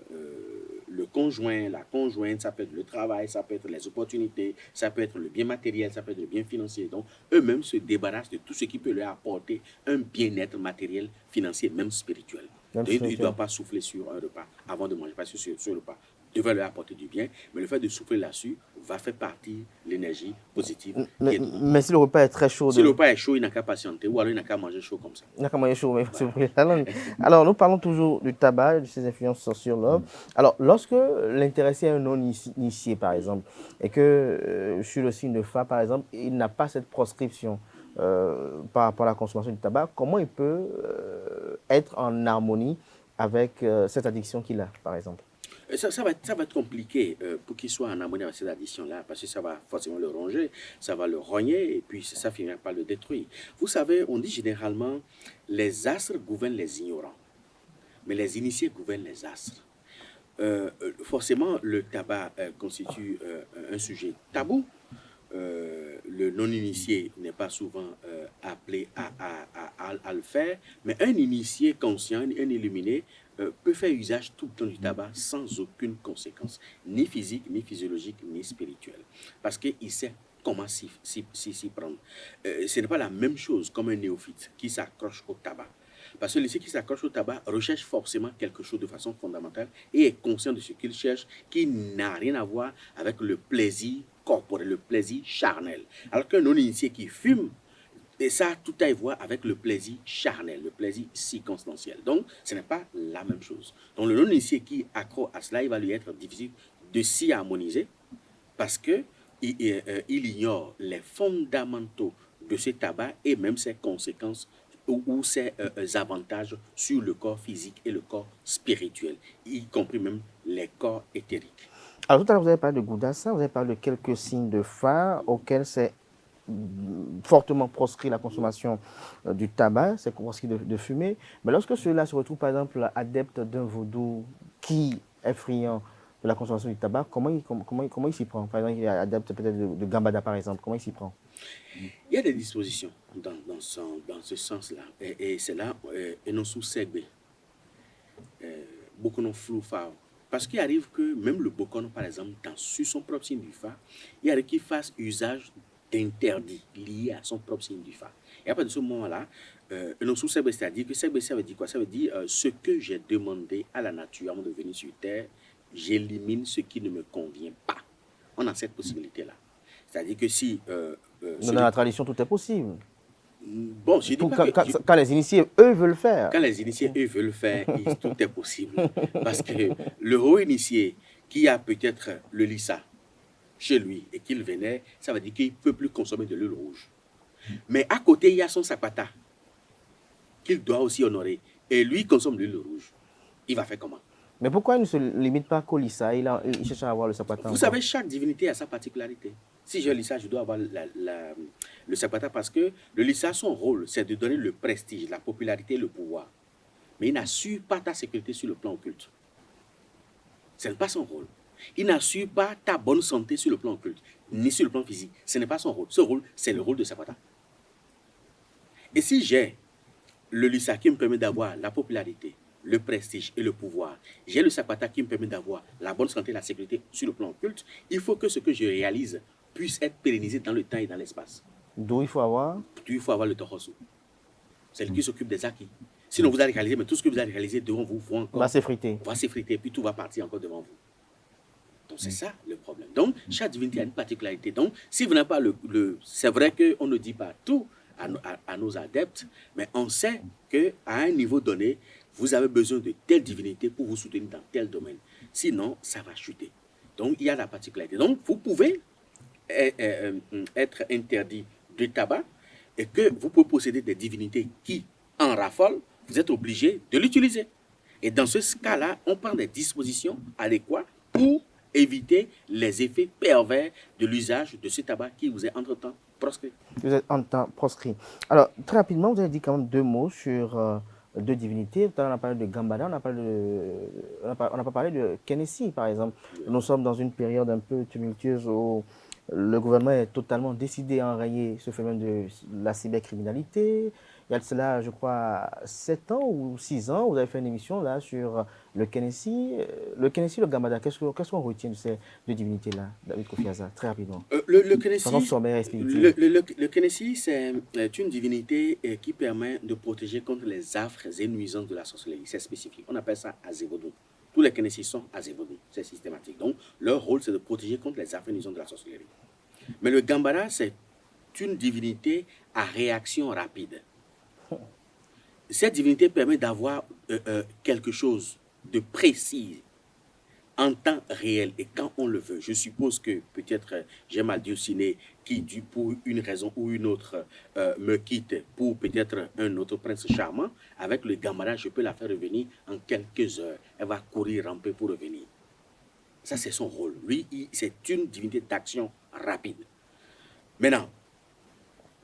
le conjoint, la conjointe, ça peut être le travail, ça peut être les opportunités, ça peut être le bien matériel, ça peut être le bien financier. Donc, eux-mêmes se débarrassent de tout ce qui peut leur apporter un bien-être matériel, financier, même spirituel. Donc, ils ne doivent pas souffler sur un repas avant de manger, parce que ce repas devrait leur apporter du bien, mais le fait de souffler là-dessus va faire partie de l'énergie positive.
Mais si le repas est très chaud...
Si le repas est chaud, il n'a qu'à patienter, ou alors il n'a qu'à manger chaud comme ça.
Il n'a qu'à manger chaud, mais c'est vrai. Alors, nous parlons toujours du tabac et de ses influences sur l'homme. Alors, lorsque l'intéressé est un non-initié, par exemple, et que sur le signe de phare, par exemple, il n'a pas cette proscription par rapport à la consommation du tabac, comment il peut être en harmonie avec cette addiction qu'il a, par exemple?
Ça va être compliqué pour qu'il soit en harmonie avec cette addiction-là, parce que ça va forcément le ronger, ça va le rogner, et puis ça finira par le détruire. Vous savez, on dit généralement, les astres gouvernent les ignorants, mais les initiés gouvernent les astres. Forcément, le tabac constitue un sujet tabou. Le non-initié n'est pas souvent appelé à le faire, mais un initié conscient, un illuminé, peut faire usage tout le temps du tabac sans aucune conséquence, ni physique, ni physiologique, ni spirituelle, parce qu'il sait comment s'y prendre. Ce n'est pas la même chose comme un néophyte qui s'accroche au tabac. Parce que l'initié qui s'accroche au tabac recherche forcément quelque chose de façon fondamentale et est conscient de ce qu'il cherche, qui n'a rien à voir avec le plaisir corporel, le plaisir charnel. Alors qu'un non-initié qui fume, et ça a tout à voir avec le plaisir charnel, le plaisir circonstanciel. Donc, ce n'est pas la même chose. Donc, le non-initié qui accro à cela, il va lui être difficile de s'y harmoniser parce qu'il ignore les fondamentaux de ce tabac et même ses conséquences ou ses avantages sur le corps physique et le corps spirituel, y compris même les corps éthériques.
Alors, tout à l'heure, vous avez parlé de Goudassa, vous avez parlé de quelques signes de phare auxquels c'est fortement proscrit la consommation du tabac, c'est proscrit de fumer. Mais lorsque ceux-là se retrouvent, par exemple, adeptes d'un vaudou qui est friand de la consommation du tabac, comment il s'y prend? Par exemple, il est adepte peut-être de Gambada, par exemple, comment il s'y prend?
Il y a des dispositions dans ce sens-là. Et c'est là, et non sous Segbe, beaucoup non flou phare. Parce qu'il arrive que même le Bokono, par exemple, sur son propre signe du phare, il arrive qu'il fasse usage d'interdits liés à son propre signe du phare. Et à partir de ce moment-là, non sous Segbe, c'est-à-dire que Segbe, ça veut dire quoi? Ça veut dire ce que j'ai demandé à la nature avant de venir sur Terre, j'élimine ce qui ne me convient pas. On a cette possibilité-là. C'est-à-dire que si...
dans la tradition, tout est possible.
Bon, je dis pas
quand les initiés, eux, veulent faire.
Quand les initiés, eux, veulent faire, tout est possible. Parce que le haut initié qui a peut-être le lissa chez lui et qu'il vénère, ça veut dire qu'il ne peut plus consommer de l'huile rouge. Mais à côté, il y a son sapata qu'il doit aussi honorer. Et lui consomme de l'huile rouge. Il va faire comment?
Mais pourquoi il ne se limite pas qu'au lissa? Il cherche à avoir le sapata.
Vous savez, chaque divinité a sa particularité. Si j'ai le lissa, je dois avoir le sapata parce que le lissa, son rôle, c'est de donner le prestige, la popularité, le pouvoir. Mais il n'assure pas ta sécurité sur le plan occulte. Ce n'est pas son rôle. Il n'assure pas ta bonne santé sur le plan occulte, ni sur le plan physique. Ce n'est pas son rôle. Ce rôle, c'est le rôle de sapata. Et si j'ai le lissa qui me permet d'avoir la popularité, le prestige et le pouvoir, j'ai le sapata qui me permet d'avoir la bonne santé et la sécurité sur le plan occulte, il faut que ce que je réalise puisse être pérennisé dans le temps et dans l'espace.
D'où il faut avoir?
Il faut avoir le Torosu. C'est lui qui s'occupe des acquis. Sinon, vous allez réaliser, mais tout ce que vous allez réaliser devant vous va
s'effriter.
Va s'effriter, puis tout va partir encore devant vous. Donc, c'est ça le problème. Donc, chaque divinité a une particularité. Donc, si vous n'avez pas c'est vrai qu'on ne dit pas tout à nos adeptes, mais on sait qu'à un niveau donné, vous avez besoin de telle divinité pour vous soutenir dans tel domaine. Sinon, ça va chuter. Donc, il y a la particularité. Donc, vous pouvez être interdit de tabac et que vous pouvez posséder des divinités qui en raffolent, vous êtes obligé de l'utiliser. Et dans ce cas-là, on prend des dispositions adéquates pour éviter les effets pervers de l'usage de ce tabac qui vous est entre-temps proscrit.
Vous êtes entre-temps proscrit. Alors, très rapidement, vous avez dit quand même deux mots sur deux divinités. On a parlé de Gambada, on n'a pas parlé de Kenessi, par exemple. Nous sommes dans une période un peu tumultueuse où le gouvernement est totalement décidé à enrayer ce phénomène de la cybercriminalité. Il y a de cela, je crois, 7 ans ou 6 ans, vous avez fait une émission là sur le Kenessi. Le Kenessi, le Gambada, qu'est-ce qu'on retient de ces deux divinités-là, David Kofi Aza, très rapidement?
Le Kenessi, c'est une divinité qui permet de protéger contre les affres et nuisances de la sorcellerie. C'est spécifique. On appelle ça Azevodou. Tous les Kenessi sont Azevodou. C'est systématique. Donc, leur rôle, c'est de protéger contre les affres et nuisances de la sorcellerie. Mais le Gambada, c'est une divinité à réaction rapide. Cette divinité permet d'avoir quelque chose de précis en temps réel et quand on le veut. Je suppose que peut-être j'ai mal dioxiné qui, pour une raison ou une autre, me quitte pour peut-être un autre prince charmant. Avec le Gambada, je peux la faire revenir en quelques heures. Elle va courir, ramper pour revenir. Ça, c'est son rôle. Lui, c'est une divinité d'action rapide. Maintenant,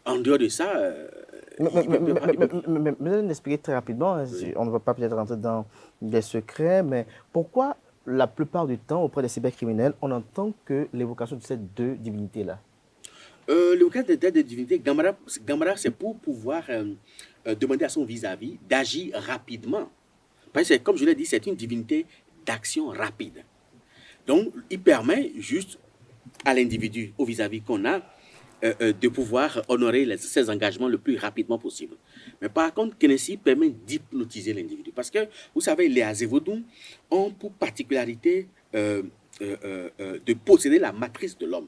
en dehors de ça...
Mais vous allez m'expliquer très rapidement, oui. On ne va pas peut-être rentrer dans des secrets, mais pourquoi la plupart du temps, auprès des cybercriminels, on n'entend que l'évocation de ces deux divinités-là?
L'évocation de ces deux divinités, Gambada, c'est pour pouvoir demander à son vis-à-vis d'agir rapidement. Parce que, comme je l'ai dit, c'est une divinité d'action rapide. Donc, il permet juste à l'individu, au vis-à-vis qu'on a, de pouvoir honorer ses engagements le plus rapidement possible. Mais par contre, Kenessi permet d'hypnotiser l'individu. Parce que, vous savez, les Azevodou ont pour particularité de posséder la matrice de l'homme.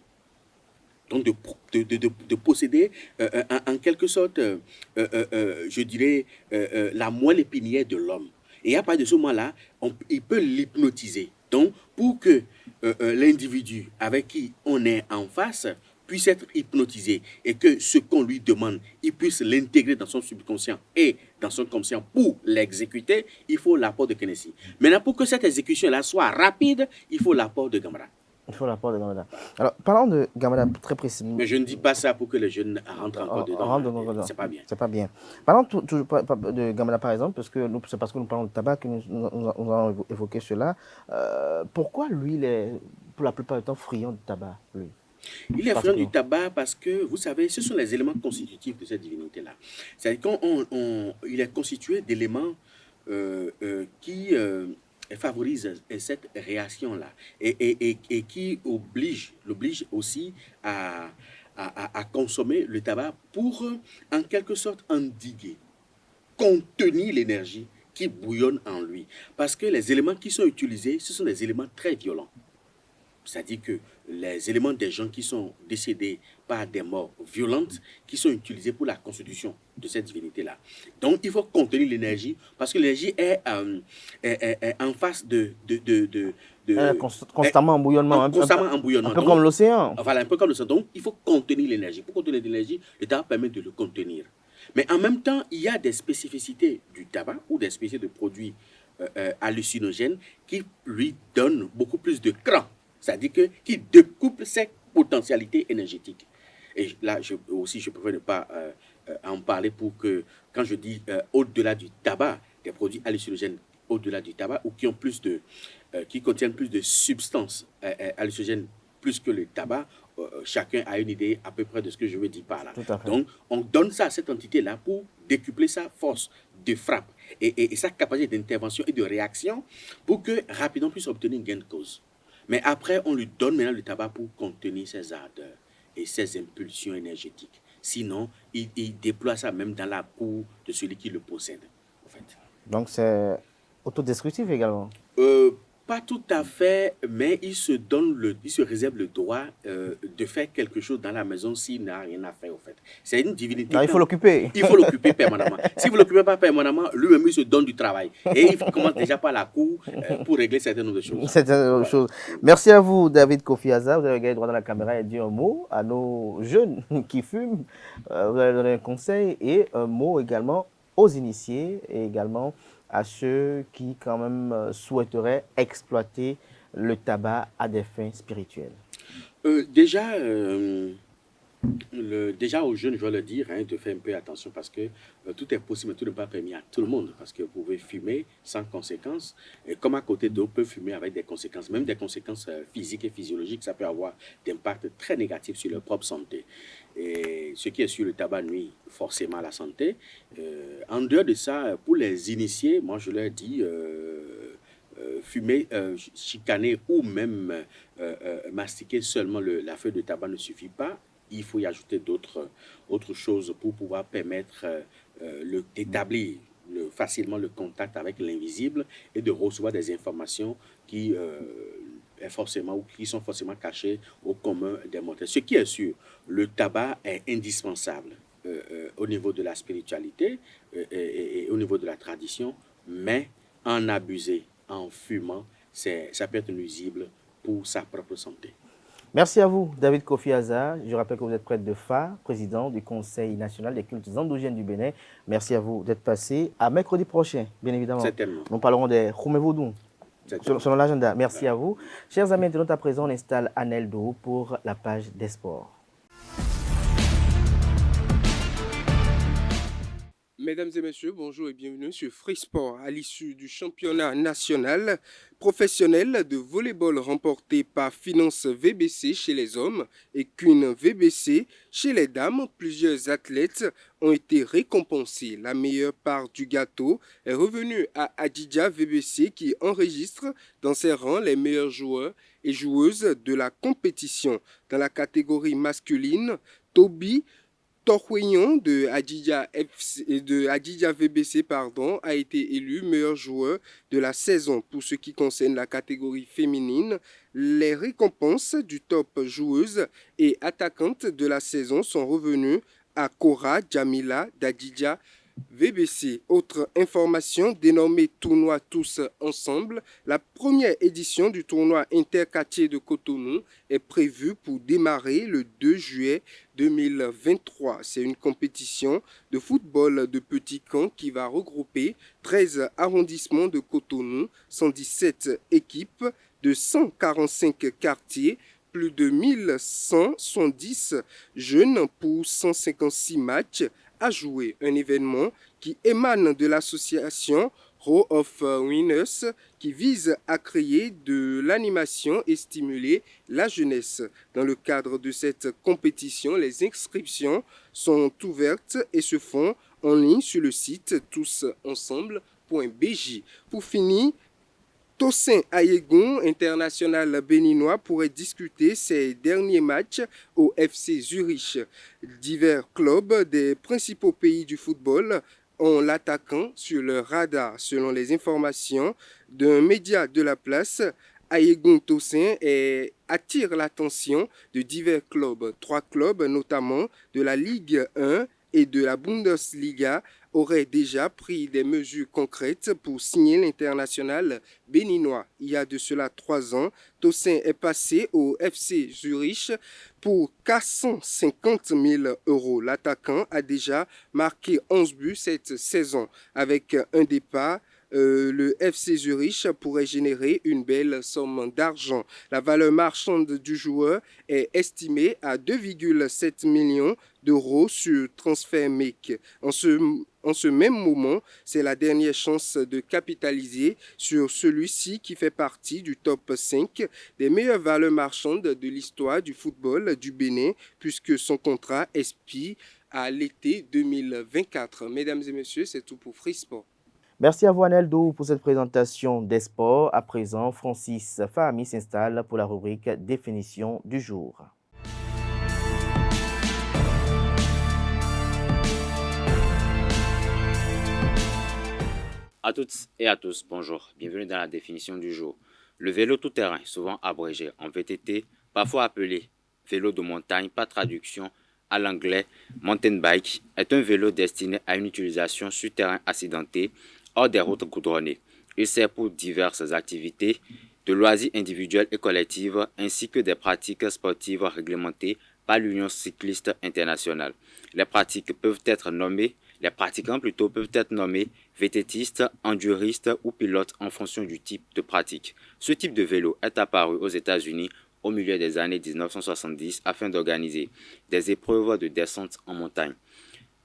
Donc de posséder en quelque sorte, je dirais, la moelle épinière de l'homme. Et à partir de ce moment-là, il peut l'hypnotiser. Donc, pour que l'individu avec qui on est en face puisse être hypnotisé et que ce qu'on lui demande, il puisse l'intégrer dans son subconscient et dans son conscient pour l'exécuter, il faut l'apport de Kenessi. Maintenant, pour que cette exécution-là soit rapide, il faut l'apport de Gamara.
Il faut l'apport de Gamada. Alors, parlons de Gamada très précisément.
Mais je ne dis pas ça pour que les jeunes rentrent encore dedans. C'est pas bien.
C'est pas bien. Parlons toujours de Gamada, par exemple, parce que c'est parce que nous parlons de tabac que nous avons évoqué cela. Pourquoi lui, il est, pour la plupart du temps, friand de tabac, lui?
Il est friand du tabac parce que, vous savez, ce sont les éléments constitutifs de cette divinité-là. C'est-à-dire qu'il est constitué d'éléments qui favorisent cette réaction-là et qui l'oblige aussi à consommer le tabac pour, en quelque sorte, endiguer, contenir l'énergie qui bouillonne en lui. Parce que les éléments qui sont utilisés, ce sont des éléments très violents. C'est-à-dire que les éléments des gens qui sont décédés par des morts violentes qui sont utilisés pour la constitution de cette divinité-là. Donc, il faut contenir l'énergie parce que l'énergie est en face
constamment en bouillonnement.
Constamment en bouillonnement.
Un peu comme l'océan.
Voilà, un peu comme l'océan. Donc, il faut contenir l'énergie. Pour contenir l'énergie, le tabac permet de le contenir. Mais en même temps, il y a des spécificités du tabac ou des spécificités de produits hallucinogènes qui lui donnent beaucoup plus de cran. C'est-à-dire qu'il découple ses potentialités énergétiques. Et là, je préfère ne pas en parler pour que, quand je dis au-delà du tabac, des produits hallucinogènes au-delà du tabac, ou qui contiennent plus de substances hallucinogènes plus que le tabac, chacun a une idée à peu près de ce que je veux dire par là. Donc, on donne ça à cette entité-là pour décupler sa force de frappe et sa capacité d'intervention et de réaction pour que rapidement on puisse obtenir gain de cause. Mais après, on lui donne maintenant le tabac pour contenir ses ardeurs et ses impulsions énergétiques. Sinon, il déploie ça même dans la cour de celui qui le possède. En fait.
Donc, c'est autodestructif également?
Pas tout à fait, mais il se réserve le droit de faire quelque chose dans la maison s'il n'a rien à faire, en fait. C'est une divinité.
Non, il faut l'occuper.
Il faut l'occuper permanemment. Si vous ne l'occupez pas permanemment, lui-même, il se donne du travail. Et il commence déjà par la cour pour régler certaines autres choses.
Merci à vous, David Kofi Aza. Vous avez regardé droit dans la caméra et dit un mot à nos jeunes qui fument. Vous allez donner un conseil et un mot également aux initiés et également à ceux qui quand même souhaiteraient exploiter le tabac à des fins spirituelles.
Déjà aux jeunes, je dois le dire, de faire un peu attention parce que tout est possible, mais tout n'est pas permis à tout le monde parce que vous pouvez fumer sans conséquences, et comme à côté d'autres peuvent fumer avec des conséquences, même des conséquences physiques et physiologiques, ça peut avoir d'impact très négatif sur leur propre santé. Et ce qui est sur le tabac nuit forcément à la santé. En dehors de ça, pour les initiés, moi je leur dis fumer, chicaner ou même mastiquer seulement la feuille de tabac ne suffit pas. Il faut y ajouter autres choses pour pouvoir permettre d'établir facilement le contact avec l'invisible et de recevoir des informations qui sont forcément cachées au commun des mortels. Ce qui est sûr, le tabac est indispensable au niveau de la spiritualité et au niveau de la tradition, mais en abuser, en fumant, ça peut être nuisible pour sa propre santé.
Merci à vous, David Kofi Aza. Je rappelle que vous êtes prêtre de phare, président du Conseil national des cultes endogènes du Bénin. Merci à vous d'être passé. À mercredi prochain, bien évidemment.
Certainement.
Nous parlerons des Khoumevoudou, selon l'agenda. Merci à vous. Chers amis internautes, à présent, on installe Anel Do pour la page des sports.
Mesdames et messieurs, bonjour et bienvenue sur Free Sport. À l'issue du championnat national professionnel de volleyball remporté par Finance VBC chez les hommes et Queen VBC chez les dames, plusieurs athlètes ont été récompensés. La meilleure part du gâteau est revenue à Adidja VBC qui enregistre dans ses rangs les meilleurs joueurs et joueuses de la compétition. Dans la catégorie masculine, Toby Torhuyon de Adidja VBC a été élu meilleur joueur de la saison. Pour ce qui concerne la catégorie féminine, les récompenses du top joueuse et attaquante de la saison sont revenues à Cora Jamila d'Adidja VBC. Autre information, dénommé Tournoi Tous Ensemble, la première édition du tournoi interquartier de Cotonou est prévue pour démarrer le 2 juillet 2023. C'est une compétition de football de petit camp qui va regrouper 13 arrondissements de Cotonou, 117 équipes de 145 quartiers, plus de 1170 jeunes pour 156 matchs à jouer. Un événement qui émane de l'association Row of Winners qui vise à créer de l'animation et stimuler la jeunesse. Dans le cadre de cette compétition, les inscriptions sont ouvertes et se font en ligne sur le site tousensemble.bj. Pour finir, Tosin Ayegun, international béninois, pourrait discuter ses derniers matchs au FC Zurich. Divers clubs des principaux pays du football ont l'attaquant sur leur radar. Selon les informations d'un média de la place, Ayegun Tosin attire l'attention de divers clubs. 3 clubs, notamment de la Ligue 1 et de la Bundesliga, aurait déjà pris des mesures concrètes pour signer l'international béninois. Il y a de cela 3 ans, Tosin est passé au FC Zurich pour 450 000 €. L'attaquant a déjà marqué 11 buts cette saison. Avec un départ, le FC Zurich pourrait générer une belle somme d'argent. La valeur marchande du joueur est estimée à 2,7 millions d'euros sur TransferMarkt. En ce même moment, c'est la dernière chance de capitaliser sur celui-ci qui fait partie du top 5 des meilleures valeurs marchandes de l'histoire du football du Bénin, puisque son contrat expire à l'été 2024. Mesdames et messieurs, c'est tout pour Free Sport.
Merci à vous, Aneldo, pour cette présentation des sports. À présent, Francis Fahmi s'installe pour la rubrique Définition du jour.
À toutes et à tous, bonjour. Bienvenue dans la définition du jour. Le vélo tout-terrain, souvent abrégé en VTT, parfois appelé vélo de montagne par traduction à l'anglais mountain bike, est un vélo destiné à une utilisation sur terrain accidenté hors des routes goudronnées. Il sert pour diverses activités, de loisirs individuels et collectifs, ainsi que des pratiques sportives réglementées par l'Union cycliste internationale. Les pratiquants peuvent être nommés vététistes, enduristes ou pilotes en fonction du type de pratique. Ce type de vélo est apparu aux États-Unis au milieu des années 1970 afin d'organiser des épreuves de descente en montagne.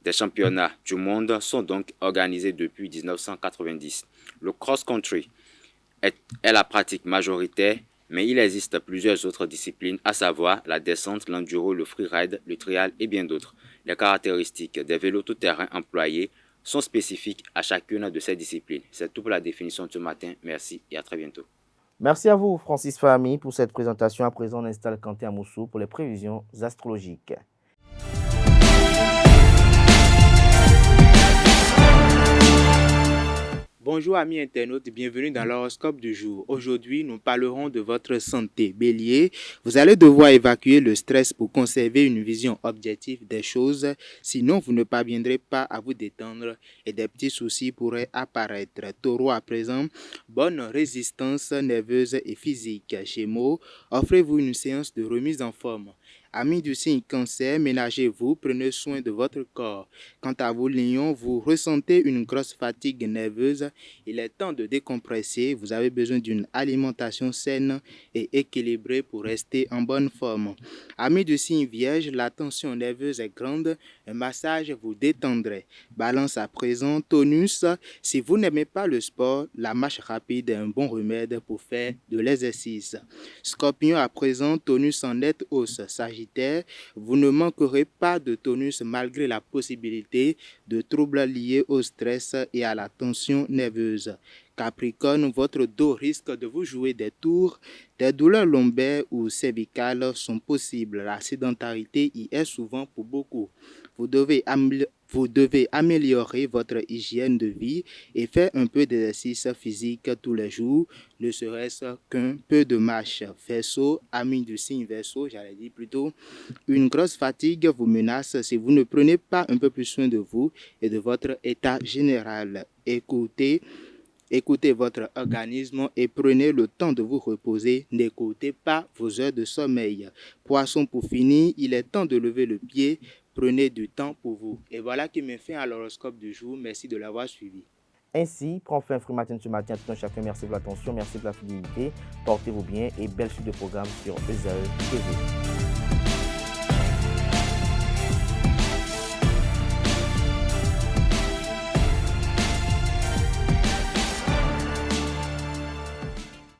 Des championnats du monde sont donc organisés depuis 1990. Le cross-country est la pratique majoritaire, mais il existe plusieurs autres disciplines, à savoir la descente, l'enduro, le freeride, le trial et bien d'autres. Les caractéristiques des vélos tout-terrain employés sont spécifiques à chacune de ces disciplines. C'est tout pour la définition de ce matin. Merci et à très bientôt.
Merci à vous, Francis Fahmi, pour cette présentation. À présent, on installe Kanté Amoussou pour les prévisions astrologiques.
Bonjour amis internautes, bienvenue dans l'horoscope du jour. Aujourd'hui, nous parlerons de votre santé. Bélier, vous allez devoir évacuer le stress pour conserver une vision objective des choses, sinon vous ne parviendrez pas à vous détendre et des petits soucis pourraient apparaître. Taureau, à présent, bonne résistance nerveuse et physique. Gémeaux, offrez-vous une séance de remise en forme. Amis du signe Cancer, ménagez-vous, prenez soin de votre corps. Quant à vous, Lion, vous ressentez une grosse fatigue nerveuse. Il est temps de décompresser. Vous avez besoin d'une alimentation saine et équilibrée pour rester en bonne forme. Amis du signe Vierge, la tension nerveuse est grande. Un massage vous détendrait. Balance, à présent, Tonus. Si vous n'aimez pas le sport, la marche rapide est un bon remède pour faire de l'exercice. Scorpion, à présent, Tonus en nette hausse. Sagittaire, vous ne manquerez pas de tonus malgré la possibilité de troubles liés au stress et à la tension nerveuse. Capricorne, votre dos risque de vous jouer des tours. Des douleurs lombaires ou cervicales sont possibles. La sédentarité y est souvent pour beaucoup. Vous devez améliorer votre hygiène de vie et faire un peu d'exercice physique tous les jours, ne serait-ce qu'un peu de marche. Verseau, ami du signe Verseau, j'allais dire plutôt, une grosse fatigue vous menace si vous ne prenez pas un peu plus soin de vous et de votre état général. Écoutez votre organisme et prenez le temps de vous reposer. N'écoutez pas vos heures de sommeil. Poisson, pour finir, il est temps de lever le pied. Prenez du temps pour vous. Et voilà qui met fin à l'horoscope du jour. Merci de l'avoir suivi.
Ainsi, prend fin Free Matin ce matin. Tout un chacun, merci pour l'attention, merci pour la fidélité. Portez-vous bien et belle suite de programmes sur Ezel TV.